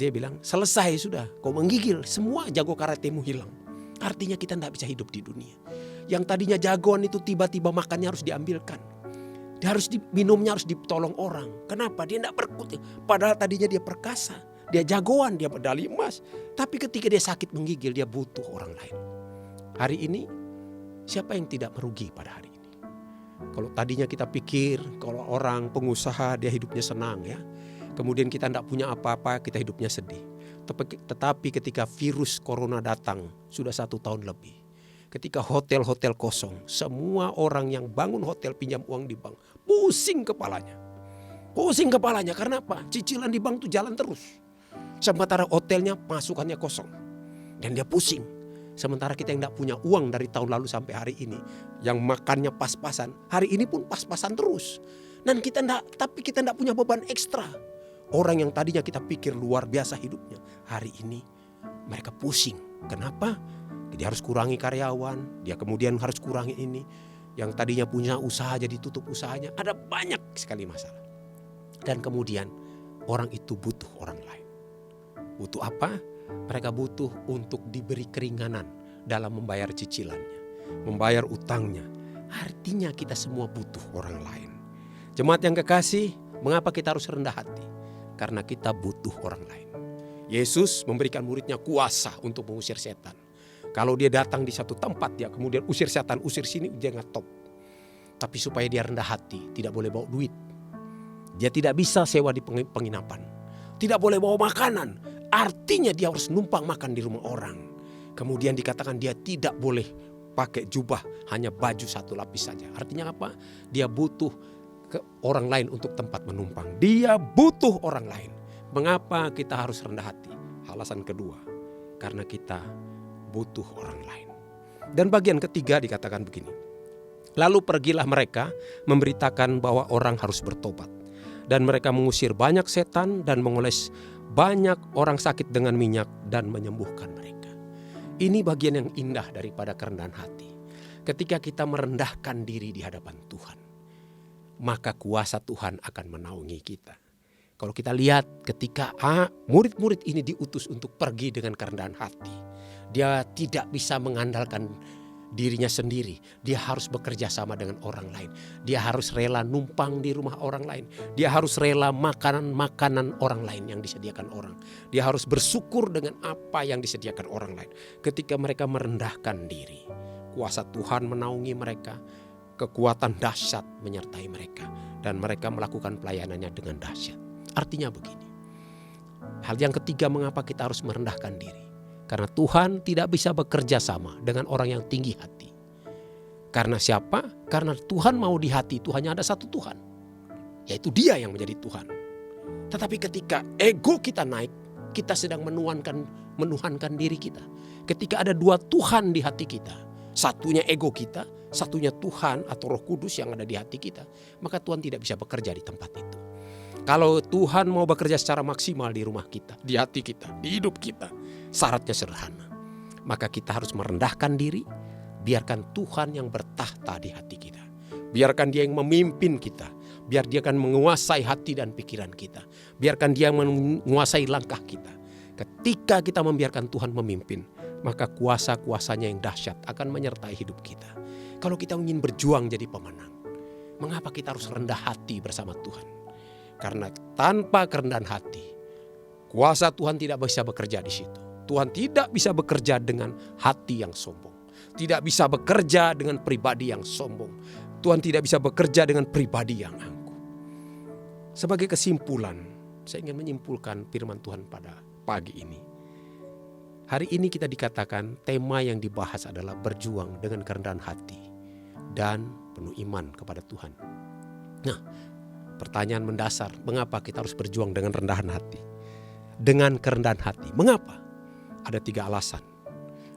Dia bilang selesai sudah, kau menggigil, semua jago karatemu hilang. Artinya kita tidak bisa hidup di dunia. Yang tadinya jagoan itu tiba-tiba makannya harus diambilkan. Dia harus minumnya harus ditolong orang. Kenapa? Dia tidak berkutik. Padahal tadinya dia perkasa. Dia jagoan, dia medali emas. Tapi ketika dia sakit menggigil, dia butuh orang lain. Hari ini siapa yang tidak merugi pada hari ini? Kalau tadinya kita pikir kalau orang pengusaha dia hidupnya senang ya. Kemudian kita tidak punya apa-apa, kita hidupnya sedih. Tetapi ketika virus corona datang sudah 1 tahun lebih. Ketika hotel-hotel kosong, semua orang yang bangun hotel pinjam uang di bank pusing kepalanya. Pusing kepalanya karena apa? Cicilan di bank itu jalan terus. Sementara hotelnya masukannya kosong. Dan dia pusing. Sementara kita yang tidak punya uang dari tahun lalu sampai hari ini. Yang makannya pas-pasan. Hari ini pun pas-pasan terus. Dan kita tidak punya beban ekstra. Orang yang tadinya kita pikir luar biasa hidupnya. Hari ini mereka pusing. Kenapa? Dia harus kurangi karyawan. Dia kemudian harus kurangi ini. Yang tadinya punya usaha jadi tutup usahanya. Ada banyak sekali masalah. Dan kemudian orang itu butuh orang lain. Butuh apa? Mereka butuh untuk diberi keringanan dalam membayar cicilannya, membayar utangnya. Artinya kita semua butuh orang lain. Jemaat yang kekasih, mengapa kita harus rendah hati? Karena kita butuh orang lain. Yesus memberikan muridnya kuasa untuk mengusir setan. Kalau dia datang di satu tempat, dia kemudian usir setan, usir sini, dia ngetop. Tapi supaya dia rendah hati, tidak boleh bawa duit. Dia tidak bisa sewa di penginapan. Tidak boleh bawa makanan. Artinya dia harus numpang makan di rumah orang. Kemudian dikatakan dia tidak boleh pakai jubah, hanya baju satu lapis saja. Artinya apa? Dia butuh ke orang lain untuk tempat menumpang. Dia butuh orang lain. Mengapa kita harus rendah hati? Alasan kedua, karena kita butuh orang lain. Dan bagian ketiga dikatakan begini. Lalu pergilah mereka memberitakan bahwa orang harus bertobat. Dan mereka mengusir banyak setan dan mengoles banyak orang sakit dengan minyak dan menyembuhkan mereka. Ini bagian yang indah daripada kerendahan hati. Ketika kita merendahkan diri di hadapan Tuhan, maka kuasa Tuhan akan menaungi kita. Kalau kita lihat ketika murid-murid ini diutus untuk pergi dengan kerendahan hati. Dia tidak bisa mengandalkan dirinya sendiri. Dia harus bekerja sama dengan orang lain. Dia harus rela numpang di rumah orang lain. Dia harus rela makanan-makanan orang lain yang disediakan orang. Dia harus bersyukur dengan apa yang disediakan orang lain. Ketika mereka merendahkan diri, kuasa Tuhan menaungi mereka. Kekuatan dahsyat menyertai mereka. Dan mereka melakukan pelayanannya dengan dahsyat. Artinya begini. Hal yang ketiga, mengapa kita harus merendahkan diri? Karena Tuhan tidak bisa bekerja sama dengan orang yang tinggi hati. Karena siapa? Karena Tuhan mau di hati itu hanya ada satu Tuhan. Yaitu Dia yang menjadi Tuhan. Tetapi ketika ego kita naik, kita sedang menuhankan diri kita. Ketika ada dua Tuhan di hati kita. Satunya ego kita, satunya Tuhan atau Roh Kudus yang ada di hati kita. Maka Tuhan tidak bisa bekerja di tempat itu. Kalau Tuhan mau bekerja secara maksimal di rumah kita, di hati kita, di hidup kita, syaratnya sederhana. Maka kita harus merendahkan diri, biarkan Tuhan yang bertahta di hati kita. Biarkan Dia yang memimpin kita, biar Dia akan menguasai hati dan pikiran kita. Biarkan Dia menguasai langkah kita. Ketika kita membiarkan Tuhan memimpin, maka kuasa-kuasanya yang dahsyat akan menyertai hidup kita. Kalau kita ingin berjuang jadi pemenang, mengapa kita harus rendah hati bersama Tuhan? Karena tanpa kerendahan hati, kuasa Tuhan tidak bisa bekerja di situ. Tuhan tidak bisa bekerja dengan hati yang sombong. Tidak bisa bekerja dengan pribadi yang sombong. Tuhan tidak bisa bekerja dengan pribadi yang angkuh. Sebagai kesimpulan, saya ingin menyimpulkan firman Tuhan pada pagi ini. Hari ini kita dikatakan tema yang dibahas adalah berjuang dengan kerendahan hati dan penuh iman kepada Tuhan. Nah, pertanyaan mendasar, mengapa kita harus berjuang dengan rendahan hati? Dengan kerendahan hati, mengapa? Ada 3 alasan.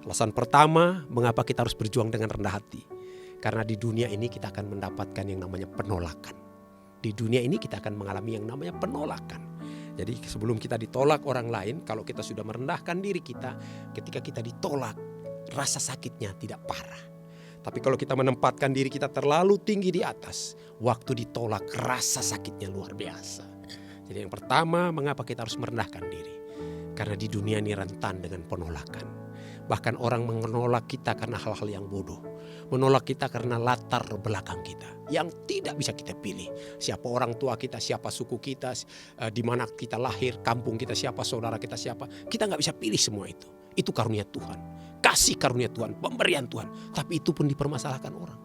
Alasan pertama, mengapa kita harus berjuang dengan rendah hati? Karena di dunia ini kita akan mendapatkan yang namanya penolakan. Di dunia ini kita akan mengalami yang namanya penolakan. Jadi sebelum kita ditolak orang lain, kalau kita sudah merendahkan diri kita, ketika kita ditolak, rasa sakitnya tidak parah. Tapi kalau kita menempatkan diri kita terlalu tinggi di atas, waktu ditolak rasa sakitnya luar biasa. Jadi yang pertama, mengapa kita harus merendahkan diri? Karena di dunia ini rentan dengan penolakan. Bahkan orang menolak kita karena hal-hal yang bodoh. Menolak kita karena latar belakang kita yang tidak bisa kita pilih. Siapa orang tua kita, siapa suku kita, di mana kita lahir, kampung kita siapa, saudara kita siapa. Kita gak bisa pilih semua itu. Itu karunia Tuhan. Kasih karunia Tuhan, pemberian Tuhan. Tapi itu pun dipermasalahkan orang.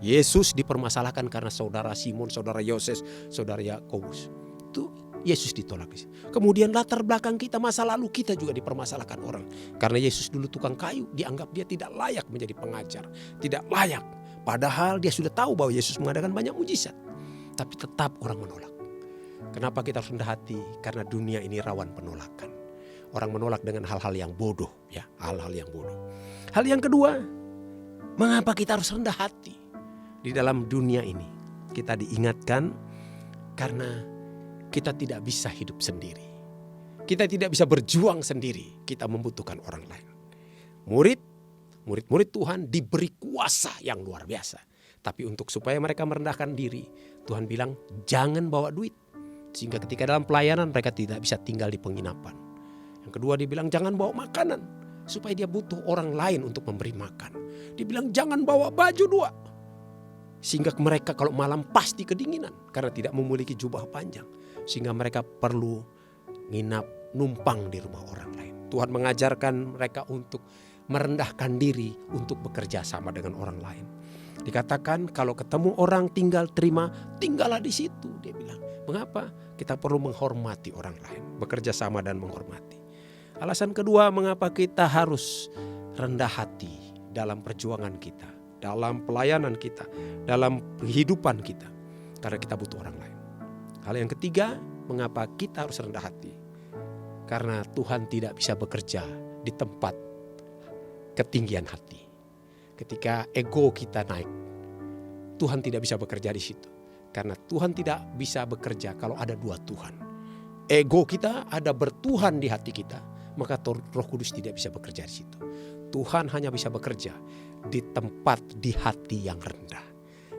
Yesus dipermasalahkan karena saudara Simon, saudara Yoses, saudara Yakobus. Itu Yesus ditolak. Kemudian latar belakang kita, masa lalu kita juga dipermasalahkan orang. Karena Yesus dulu tukang kayu, dianggap dia tidak layak menjadi pengajar. Tidak layak. Padahal dia sudah tahu bahwa Yesus mengadakan banyak mujizat. Tapi tetap orang menolak. Kenapa kita harus rendah hati? Karena dunia ini rawan penolakan. Orang menolak dengan hal-hal yang bodoh. Ya, hal-hal yang bodoh. Hal yang kedua, mengapa kita harus rendah hati? Di dalam dunia ini kita diingatkan karena kita tidak bisa hidup sendiri. Kita tidak bisa berjuang sendiri. Kita membutuhkan orang lain. Murid-murid Tuhan diberi kuasa yang luar biasa. Tapi untuk supaya mereka merendahkan diri, Tuhan bilang jangan bawa duit. Sehingga ketika dalam pelayanan mereka tidak bisa tinggal di penginapan. Yang kedua dia bilang jangan bawa makanan. Supaya dia butuh orang lain untuk memberi makan. Dia bilang jangan bawa baju 2. Sehingga mereka kalau malam pasti kedinginan karena tidak memiliki jubah panjang. Sehingga mereka perlu nginap, numpang di rumah orang lain. Tuhan mengajarkan mereka untuk merendahkan diri untuk bekerja sama dengan orang lain. Dikatakan kalau ketemu orang tinggal terima, tinggallah di situ. Dia bilang, mengapa? Kita perlu menghormati orang lain, bekerja sama dan menghormati. Alasan kedua mengapa kita harus rendah hati dalam perjuangan kita. Dalam pelayanan kita, dalam kehidupan kita. Karena kita butuh orang lain. Hal yang ketiga, mengapa kita harus rendah hati? Karena Tuhan tidak bisa bekerja di tempat ketinggian hati. Ketika ego kita naik, Tuhan tidak bisa bekerja di situ. Karena Tuhan tidak bisa bekerja kalau ada 2 Tuhan. Ego kita ada bertuhan di hati kita, maka Roh Kudus tidak bisa bekerja di situ. Tuhan hanya bisa bekerja di tempat di hati yang rendah.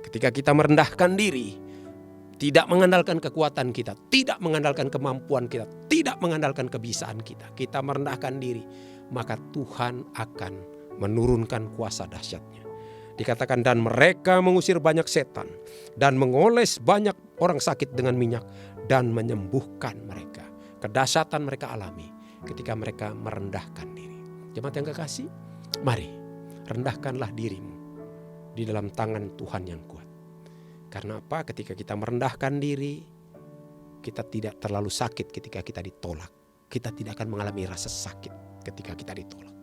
Ketika kita merendahkan diri, tidak mengandalkan kekuatan kita, tidak mengandalkan kemampuan kita, tidak mengandalkan kebisaan kita, kita merendahkan diri, maka Tuhan akan menurunkan kuasa dahsyatnya. Dikatakan dan mereka mengusir banyak setan dan mengoles banyak orang sakit dengan minyak dan menyembuhkan mereka. Kedahsyatan mereka alami ketika mereka merendahkan diri. Jemaat yang kekasih, mari rendahkanlah dirimu di dalam tangan Tuhan yang kuat. Karena apa? Ketika kita merendahkan diri, kita tidak terlalu sakit ketika kita ditolak. Kita tidak akan mengalami rasa sakit ketika kita ditolak.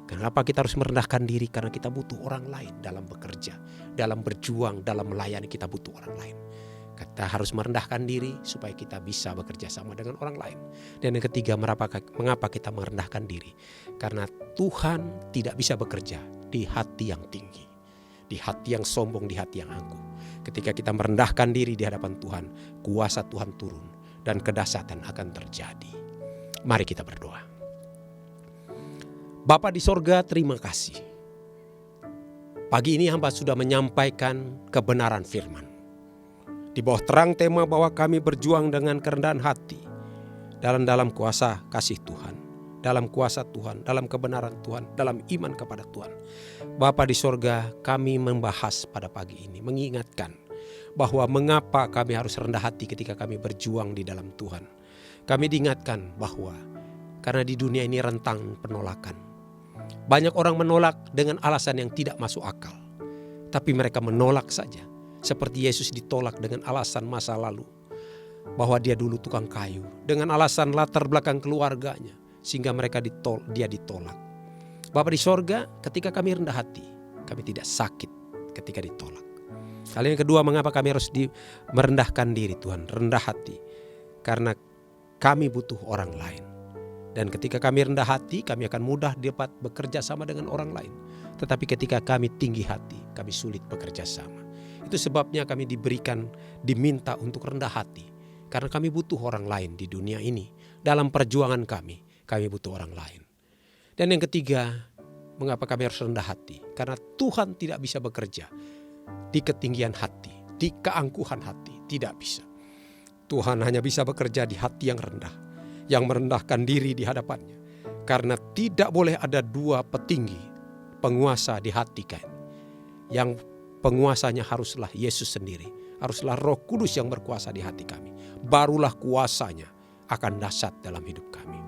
Kenapa kita harus merendahkan diri? Karena kita butuh orang lain dalam bekerja, dalam berjuang, dalam melayani kita butuh orang lain. Kita harus merendahkan diri supaya kita bisa bekerja sama dengan orang lain. Dan yang ketiga, mengapa kita merendahkan diri? Karena Tuhan tidak bisa bekerja di hati yang tinggi, di hati yang sombong, di hati yang angkuh. Ketika kita merendahkan diri di hadapan Tuhan, kuasa Tuhan turun dan kedahsyatan akan terjadi. Mari kita berdoa. Bapa di sorga, terima kasih. Pagi ini hamba sudah menyampaikan kebenaran firman. Di bawah terang tema bahwa kami berjuang dengan kerendahan hati. Dalam kuasa kasih Tuhan. Dalam kuasa Tuhan, dalam kebenaran Tuhan, dalam iman kepada Tuhan. Bapa di sorga, kami membahas pada pagi ini, mengingatkan bahwa mengapa kami harus rendah hati ketika kami berjuang di dalam Tuhan. Kami diingatkan bahwa karena di dunia ini rentang penolakan. Banyak orang menolak dengan alasan yang tidak masuk akal. Tapi mereka menolak saja. Seperti Yesus ditolak dengan alasan masa lalu. Bahwa dia dulu tukang kayu. Dengan alasan latar belakang keluarganya. Sehingga dia ditolak. Bapa di sorga, ketika kami rendah hati, kami tidak sakit ketika ditolak. Hal yang kedua, mengapa kami harus merendahkan diri Tuhan, rendah hati. Karena kami butuh orang lain. Dan ketika kami rendah hati, kami akan mudah dapat bekerja sama dengan orang lain. Tetapi ketika kami tinggi hati, kami sulit bekerja sama. Itu sebabnya kami diminta untuk rendah hati. Karena kami butuh orang lain di dunia ini. Dalam perjuangan kami butuh orang lain. Dan yang ketiga, mengapa kami harus rendah hati? Karena Tuhan tidak bisa bekerja di ketinggian hati, di keangkuhan hati. Tidak bisa. Tuhan hanya bisa bekerja di hati yang rendah. Yang merendahkan diri di hadapannya. Karena tidak boleh ada 2 petinggi penguasa di hati kalian. Yang penguasanya haruslah Yesus sendiri. Haruslah Roh Kudus yang berkuasa di hati kami. Barulah kuasanya akan dahsyat dalam hidup kami.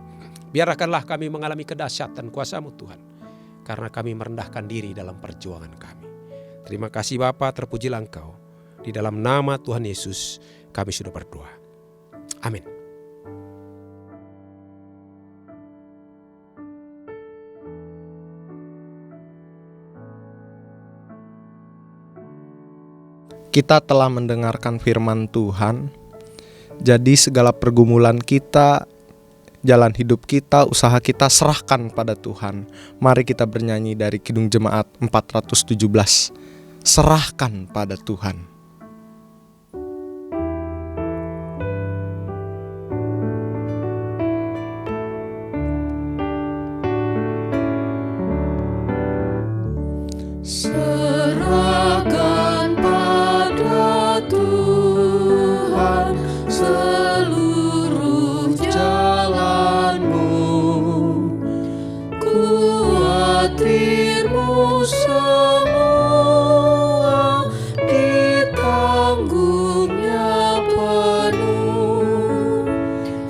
Biarkanlah kami mengalami kedahsyatan kuasa-Mu Tuhan. Karena kami merendahkan diri dalam perjuangan kami. Terima kasih Bapa, terpujilah Engkau. Di dalam nama Tuhan Yesus kami sudah berdoa. Amin. Kita telah mendengarkan firman Tuhan. Jadi segala pergumulan kita, jalan hidup kita, usaha kita serahkan pada Tuhan. Mari kita bernyanyi dari Kidung Jemaat 417. Serahkan pada Tuhan. Serahkan pada Tuhan seluruh jalanmu, khawatirmu semua ditanggungnya penuh,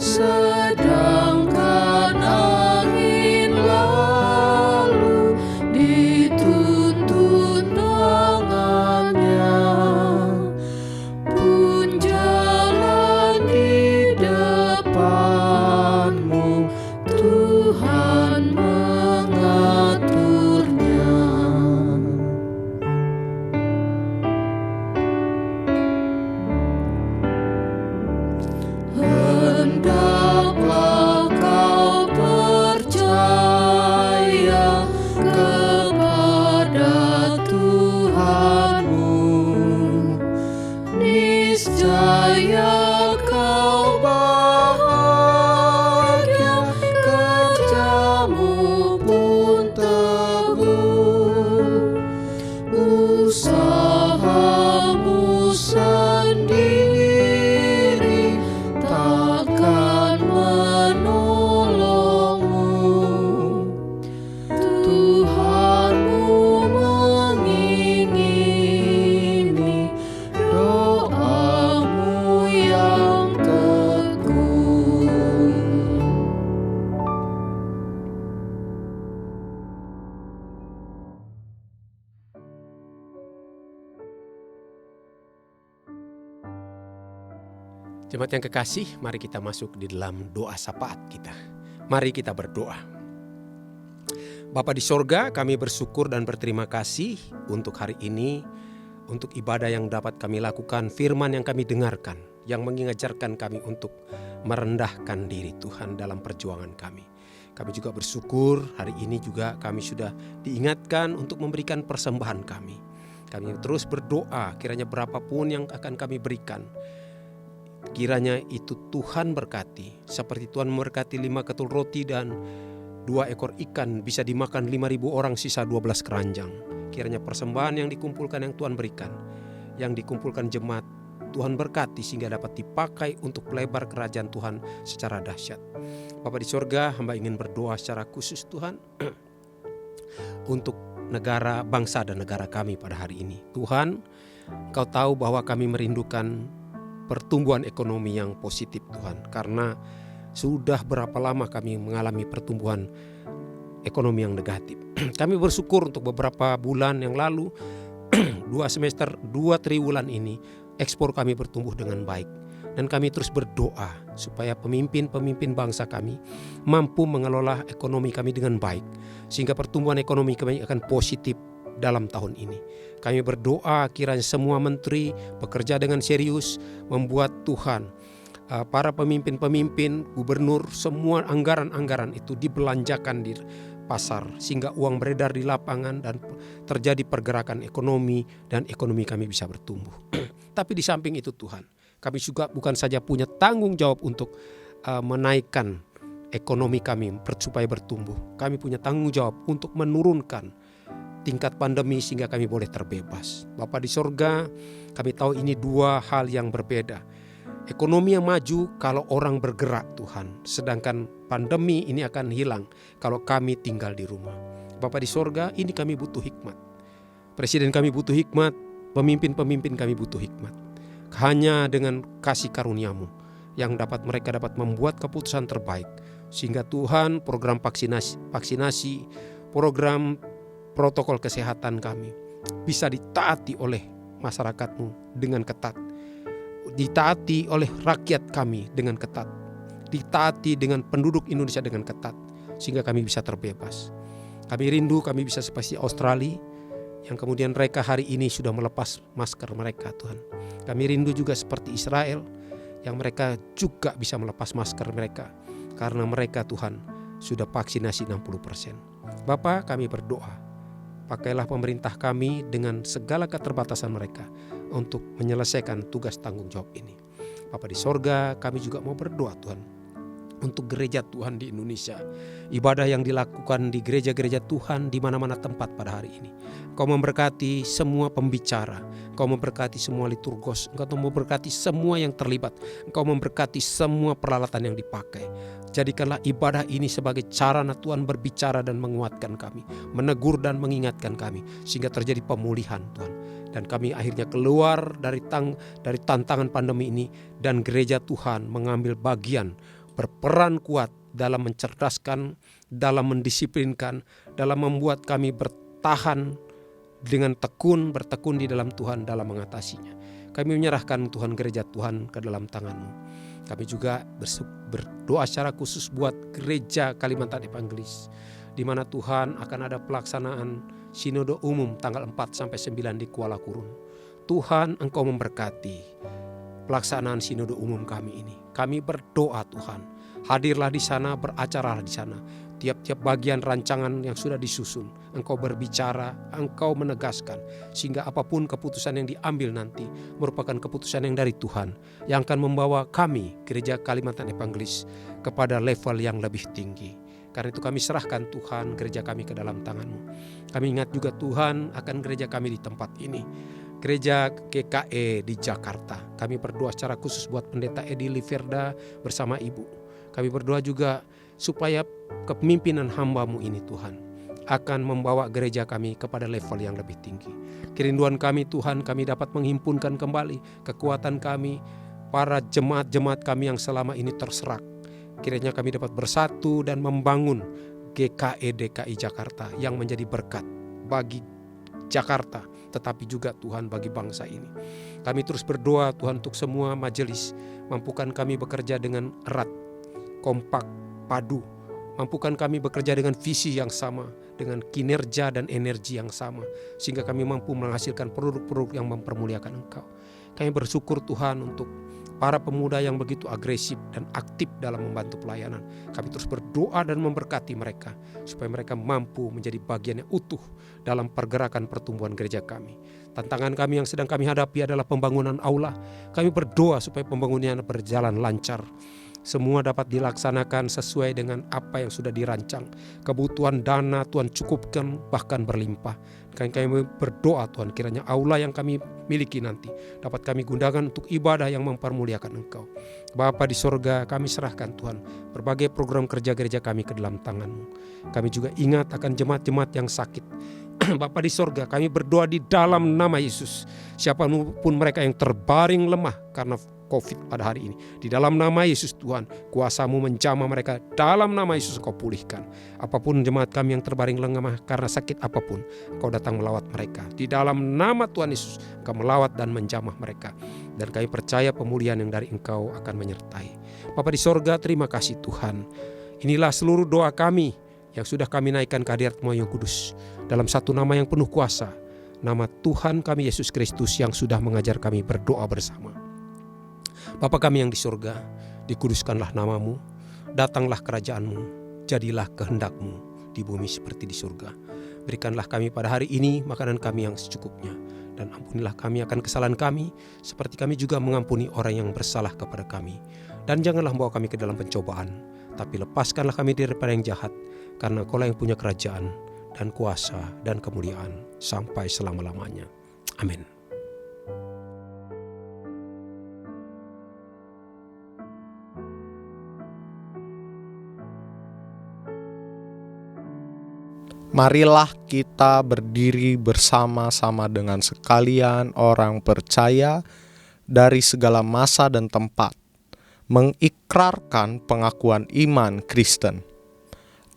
sedangkan angin lalu dituntun tangannya, pun jalan di depanmu Tuhan mengaturnya. Hendaklah kau percaya kepada Tuhanmu, niscaya kau bahagia, kerjamu pun teguh, usahamu sendiri takkan menolongmu. Tuhanmu mengingini doamu yang teguh. Jemaat yang kekasih, mari kita masuk di dalam doa syafaat kita. Mari kita berdoa. Bapa di sorga, kami bersyukur dan berterima kasih untuk hari ini, untuk ibadah yang dapat kami lakukan, firman yang kami dengarkan, yang mengajarkan kami untuk merendahkan diri Tuhan dalam perjuangan kami. Kami juga bersyukur hari ini juga kami sudah diingatkan untuk memberikan persembahan kami. Kami terus berdoa kiranya berapapun yang akan kami berikan, kiranya itu Tuhan berkati. Seperti Tuhan memberkati 5 ketul roti dan 2 ekor ikan bisa dimakan 5.000 orang, sisa 12 keranjang. Kiranya persembahan yang dikumpulkan yang Tuhan berikan, yang dikumpulkan jemaat, Tuhan berkati sehingga dapat dipakai untuk pelebar kerajaan Tuhan secara dahsyat. Bapa di sorga, hamba ingin berdoa secara khusus Tuhan untuk negara, bangsa dan negara kami pada hari ini. Tuhan, Engkau tahu bahwa kami merindukan pertumbuhan ekonomi yang positif Tuhan, karena sudah berapa lama kami mengalami pertumbuhan ekonomi yang negatif. Kami bersyukur untuk beberapa bulan yang lalu 2 triwulan ini ekspor kami bertumbuh dengan baik, dan kami terus berdoa supaya pemimpin-pemimpin bangsa kami mampu mengelola ekonomi kami dengan baik, sehingga pertumbuhan ekonomi kami akan positif dalam tahun ini. Kami berdoa kiranya semua menteri bekerja dengan serius, membuat Tuhan para pemimpin-pemimpin, gubernur, semua anggaran-anggaran itu dibelanjakan di pasar, sehingga uang beredar di lapangan dan terjadi pergerakan ekonomi, dan ekonomi kami bisa bertumbuh. Tapi di samping itu Tuhan, kami juga bukan saja punya tanggung jawab untuk menaikkan ekonomi kami supaya bertumbuh. Kami punya tanggung jawab untuk menurunkan tingkat pandemi sehingga kami boleh terbebas. Bapa di sorga, kami tahu ini 2 hal yang berbeda. Ekonomi yang maju kalau orang bergerak Tuhan, sedangkan pandemi ini akan hilang kalau kami tinggal di rumah. Bapa di sorga, ini kami butuh hikmat. Presiden kami butuh hikmat, pemimpin-pemimpin kami butuh hikmat. Hanya dengan kasih karunia-Mu yang mereka dapat membuat keputusan terbaik, sehingga Tuhan program vaksinasi, program protokol kesehatan kami bisa ditaati oleh masyarakat-Mu dengan ketat, ditaati oleh rakyat kami dengan ketat, ditaati dengan penduduk Indonesia dengan ketat, sehingga kami bisa terbebas. Kami rindu kami bisa seperti Australia yang kemudian mereka hari ini sudah melepas masker mereka, Tuhan. Kami rindu juga seperti Israel yang mereka juga bisa melepas masker mereka karena mereka, Tuhan, sudah vaksinasi 60%. Bapa, kami berdoa, pakailah pemerintah kami dengan segala keterbatasan mereka untuk menyelesaikan tugas tanggung jawab ini. Bapa di sorga, kami juga mau berdoa, Tuhan, untuk gereja Tuhan di Indonesia. Ibadah yang dilakukan di gereja-gereja Tuhan di mana-mana tempat pada hari ini. Engkau memberkati semua pembicara, Engkau memberkati semua liturgos, Engkau memberkati semua yang terlibat, Engkau memberkati semua peralatan yang dipakai. Jadikanlah ibadah ini sebagai sarana Tuhan berbicara dan menguatkan kami, menegur dan mengingatkan kami, sehingga terjadi pemulihan, Tuhan. Dan kami akhirnya keluar dari tantangan pandemi ini, dan gereja Tuhan mengambil bagian, berperan kuat dalam mencerdaskan, dalam mendisiplinkan, dalam membuat kami bertahan dengan bertekun di dalam Tuhan dalam mengatasinya. Kami menyerahkan Tuhan gereja Tuhan ke dalam tangan-Mu. Kami juga berdoa secara khusus buat gereja Kalimantan Evangelis, di mana Tuhan akan ada pelaksanaan Sinode Umum tanggal 4-9 di Kuala Kurun. Tuhan, Engkau memberkati pelaksanaan Sinode Umum kami ini. Kami berdoa, Tuhan, hadirlah di sana, beracaralah di sana. Tiap-tiap bagian rancangan yang sudah disusun, Engkau berbicara, Engkau menegaskan, sehingga apapun keputusan yang diambil nanti merupakan keputusan yang dari Tuhan, yang akan membawa kami, Gereja Kalimantan Evangelis, kepada level yang lebih tinggi. Karena itu kami serahkan, Tuhan, gereja kami ke dalam tangan-Mu. Kami ingat juga, Tuhan, akan gereja kami di tempat ini, Gereja GKE di Jakarta. Kami berdoa secara khusus buat Pendeta Edi Liverda bersama Ibu. Kami berdoa juga supaya kepemimpinan hamba-Mu ini, Tuhan, akan membawa gereja kami kepada level yang lebih tinggi. Kerinduan kami, Tuhan, kami dapat menghimpunkan kembali kekuatan kami, para jemaat-jemaat kami yang selama ini terserak. Kiranya kami dapat bersatu dan membangun GKE DKI Jakarta yang menjadi berkat bagi Jakarta, tetapi juga, Tuhan, bagi bangsa ini. Kami terus berdoa, Tuhan, untuk semua majelis. Mampukan kami bekerja dengan erat, kompak, padu. Mampukan kami bekerja dengan visi yang sama, dengan kinerja dan energi yang sama, sehingga kami mampu menghasilkan produk-produk yang mempermuliakan Engkau. Kami bersyukur, Tuhan, untuk para pemuda yang begitu agresif dan aktif dalam membantu pelayanan. Kami terus berdoa dan memberkati mereka, supaya mereka mampu menjadi bagian yang utuh dalam pergerakan pertumbuhan gereja kami. Tantangan kami yang sedang kami hadapi adalah pembangunan aula. Kami berdoa supaya pembangunannya berjalan lancar. Semua dapat dilaksanakan sesuai dengan apa yang sudah dirancang. Kebutuhan dana Tuhan cukupkan, bahkan berlimpah. Kami berdoa, Tuhan, kiranya aula yang kami miliki nanti dapat kami gunakan untuk ibadah yang mempermuliakan Engkau. Bapa di sorga, kami serahkan, Tuhan, berbagai program kerja gereja kami ke dalam tangan-Mu. Kami juga ingat akan jemaat-jemaat yang sakit. Bapa di sorga, kami berdoa di dalam nama Yesus. Siapapun mereka yang terbaring lemah karena COVID pada hari ini, di dalam nama Yesus, Tuhan, kuasa-Mu menjamah mereka. Dalam nama Yesus Kau pulihkan. Apapun jemaat kami yang terbaring lemah karena sakit apapun, Kau datang melawat mereka. Di dalam nama Tuhan Yesus, Kau melawat dan menjamah mereka. Dan kami percaya pemulihan yang dari Engkau akan menyertai. Bapa di sorga, terima kasih, Tuhan. Inilah seluruh doa kami yang sudah kami naikkan ke hadirat-Mu yang kudus, dalam satu nama yang penuh kuasa, nama Tuhan kami Yesus Kristus yang sudah mengajar kami berdoa bersama. Bapa kami yang di surga, dikuduskanlah nama-Mu, datanglah kerajaan-Mu, jadilah kehendak-Mu di bumi seperti di surga. Berikanlah kami pada hari ini makanan kami yang secukupnya, dan ampunilah kami akan kesalahan kami, seperti kami juga mengampuni orang yang bersalah kepada kami. Dan janganlah bawa kami ke dalam pencobaan, tapi lepaskanlah kami daripada yang jahat, karena Kaulah yang punya kerajaan dan kuasa dan kemuliaan sampai selama-lamanya. Amin. Marilah kita berdiri bersama-sama dengan sekalian orang percaya dari segala masa dan tempat, mengikrarkan pengakuan iman Kristen.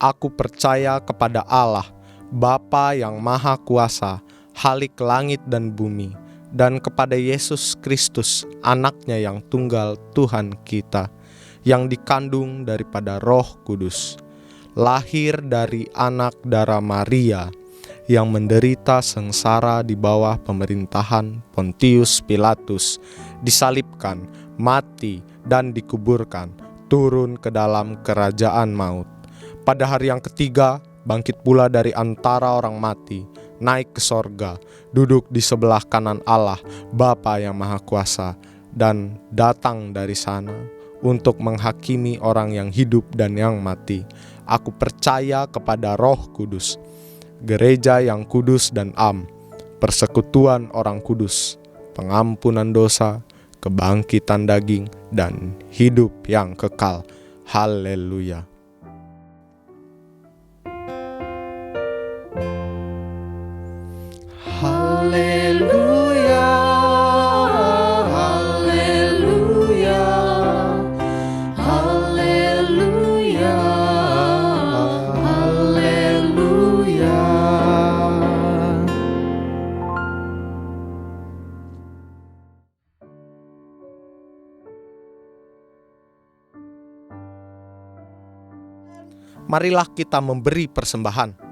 Aku percaya kepada Allah, Bapa yang Maha Kuasa, Halik langit dan bumi, dan kepada Yesus Kristus, anaknya yang tunggal Tuhan kita, yang dikandung daripada Roh Kudus, lahir dari anak darah Maria, yang menderita sengsara di bawah pemerintahan Pontius Pilatus, disalibkan, mati, dan dikuburkan, turun ke dalam kerajaan maut. Pada hari yang ketiga, bangkit pula dari antara orang mati, naik ke sorga, duduk di sebelah kanan Allah, Bapa yang Maha Kuasa, dan datang dari sana untuk menghakimi orang yang hidup dan yang mati. Aku percaya kepada Roh Kudus, gereja yang kudus dan am, persekutuan orang kudus, pengampunan dosa, kebangkitan daging, dan hidup yang kekal. Haleluya. Haleluya, haleluya, haleluya, haleluya. Marilah kita memberi persembahan.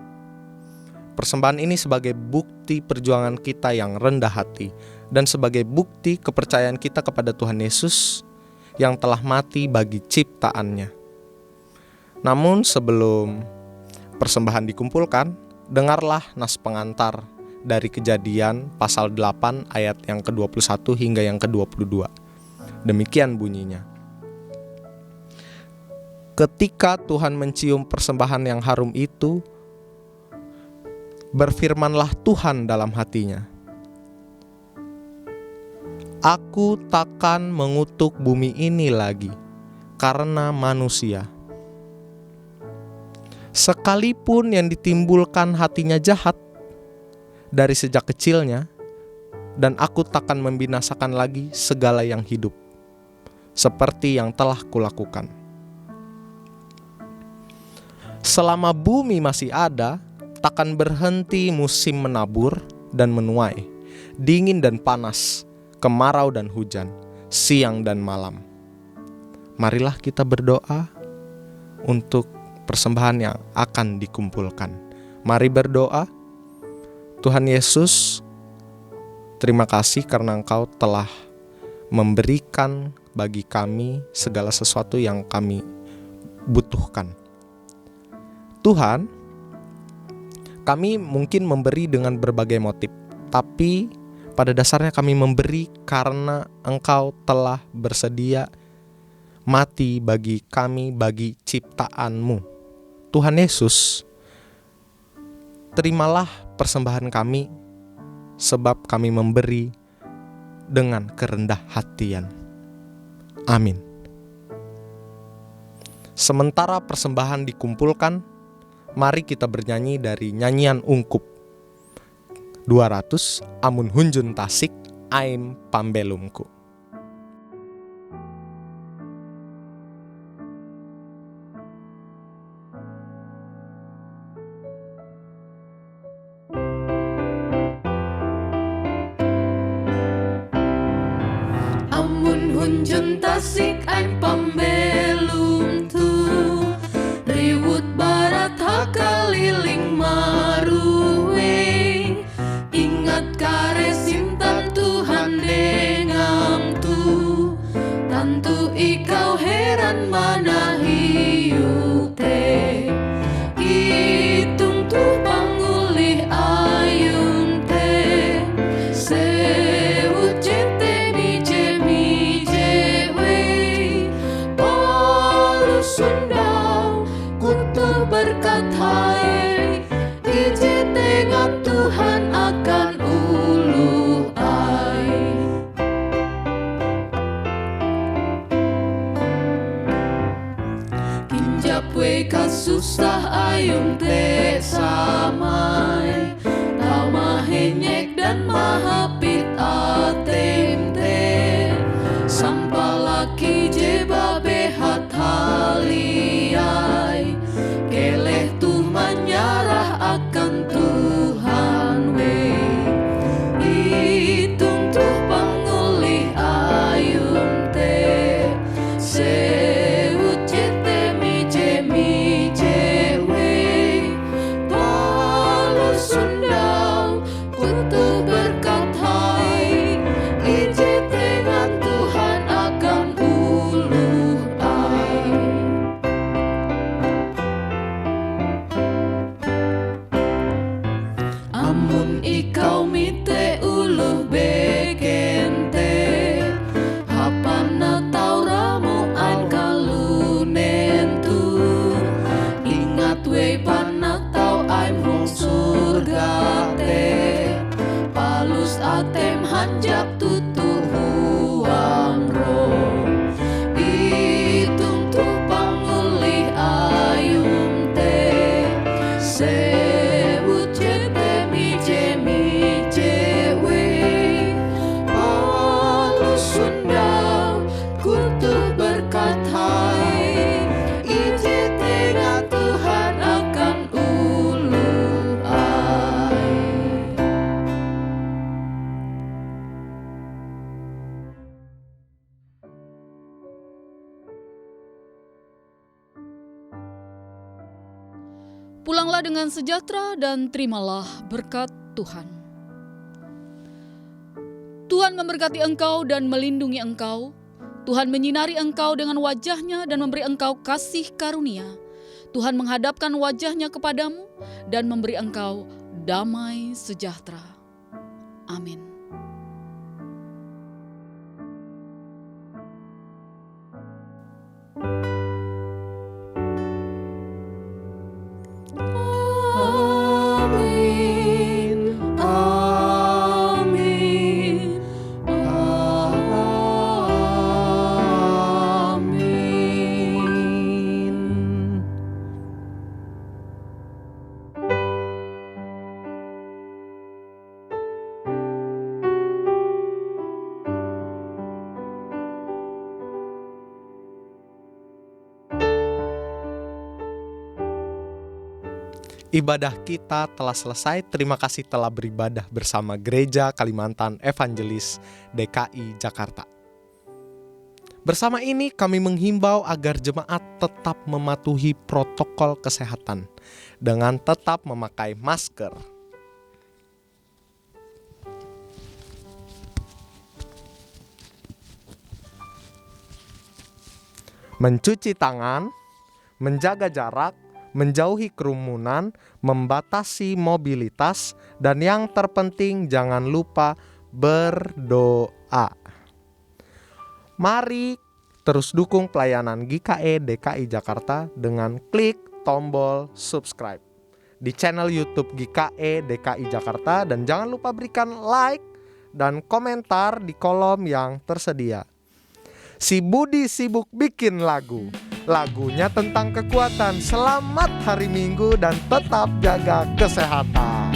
Persembahan ini sebagai bukti perjuangan kita yang rendah hati dan sebagai bukti kepercayaan kita kepada Tuhan Yesus yang telah mati bagi ciptaannya. Namun sebelum persembahan dikumpulkan, dengarlah nas pengantar dari Kejadian pasal 8 ayat yang ke-21 hingga yang ke-22. Demikian bunyinya. Ketika Tuhan mencium persembahan yang harum itu, berfirmanlah Tuhan dalam hatinya, Aku takkan mengutuk bumi ini lagi karena manusia. Sekalipun yang ditimbulkan hatinya jahat dari sejak kecilnya, dan aku takkan membinasakan lagi segala yang hidup, seperti yang telah kulakukan. Selama bumi masih ada, takkan berhenti musim menabur dan menuai, dingin dan panas, kemarau dan hujan, siang dan malam. Marilah kita berdoa untuk persembahan yang akan dikumpulkan. Mari berdoa. Tuhan Yesus, terima kasih karena Engkau telah memberikan bagi kami segala sesuatu yang kami butuhkan. Tuhan, kami mungkin memberi dengan berbagai motif, tapi pada dasarnya kami memberi karena Engkau telah bersedia mati bagi kami, bagi ciptaan-Mu. Tuhan Yesus, terimalah persembahan kami, sebab kami memberi dengan kerendah hatian. Amin. Sementara persembahan dikumpulkan, mari kita bernyanyi dari nyanyian ungkup 200, Amun hunjun tasik aim pambelumku. Amun hunjun tasik aim pambelum tu, riwut barat hakaliling maruwe, ingat kare simtan Tuhan dengam tu, tentu ikau heran mana hiu te, itung tu pangulih ayun te, sewut jete mije we, polu sundau kutu berkat hai, ije dengan Tuhan akan ulu ai. Kinjap we kasusah ayun te samai, tau mahenyek dan mahapit atem te, sampalaki je babehat haliai, keleh tuh menyarah akan Tuhan we. Ikau mite uluh bekente hapana tau ramu ain kalunentu ingat we panak tau ain hong surga te palus atem hanjak tutu huang roh itung tu pangulih ayum te sebut jete mi jewe palus sundau kutu berkat hai ije tengah Tuhan akan ulu ai. Pulanglah dengan sejahtera dan terimalah berkat Tuhan. Tuhan memberkati engkau dan melindungi engkau. Tuhan menyinari engkau dengan wajah-Nya dan memberi engkau kasih karunia. Tuhan menghadapkan wajah-Nya kepadamu dan memberi engkau damai sejahtera. Amin. Amin, amin, amin. Ibadah kita telah selesai. Terima kasih telah beribadah bersama Gereja Kalimantan Evangelis DKI Jakarta. Bersama ini kami menghimbau agar jemaat tetap mematuhi protokol kesehatan dengan tetap memakai masker, mencuci tangan, menjaga jarak, menjauhi kerumunan, membatasi mobilitas, dan yang terpenting jangan lupa berdoa. Mari terus dukung pelayanan GKE DKI Jakarta dengan klik tombol subscribe di channel YouTube GKE DKI Jakarta, dan jangan lupa berikan like dan komentar di kolom yang tersedia. Si Budi sibuk bikin lagu. Lagunya tentang kekuatan. Selamat hari Minggu dan tetap jaga kesehatan.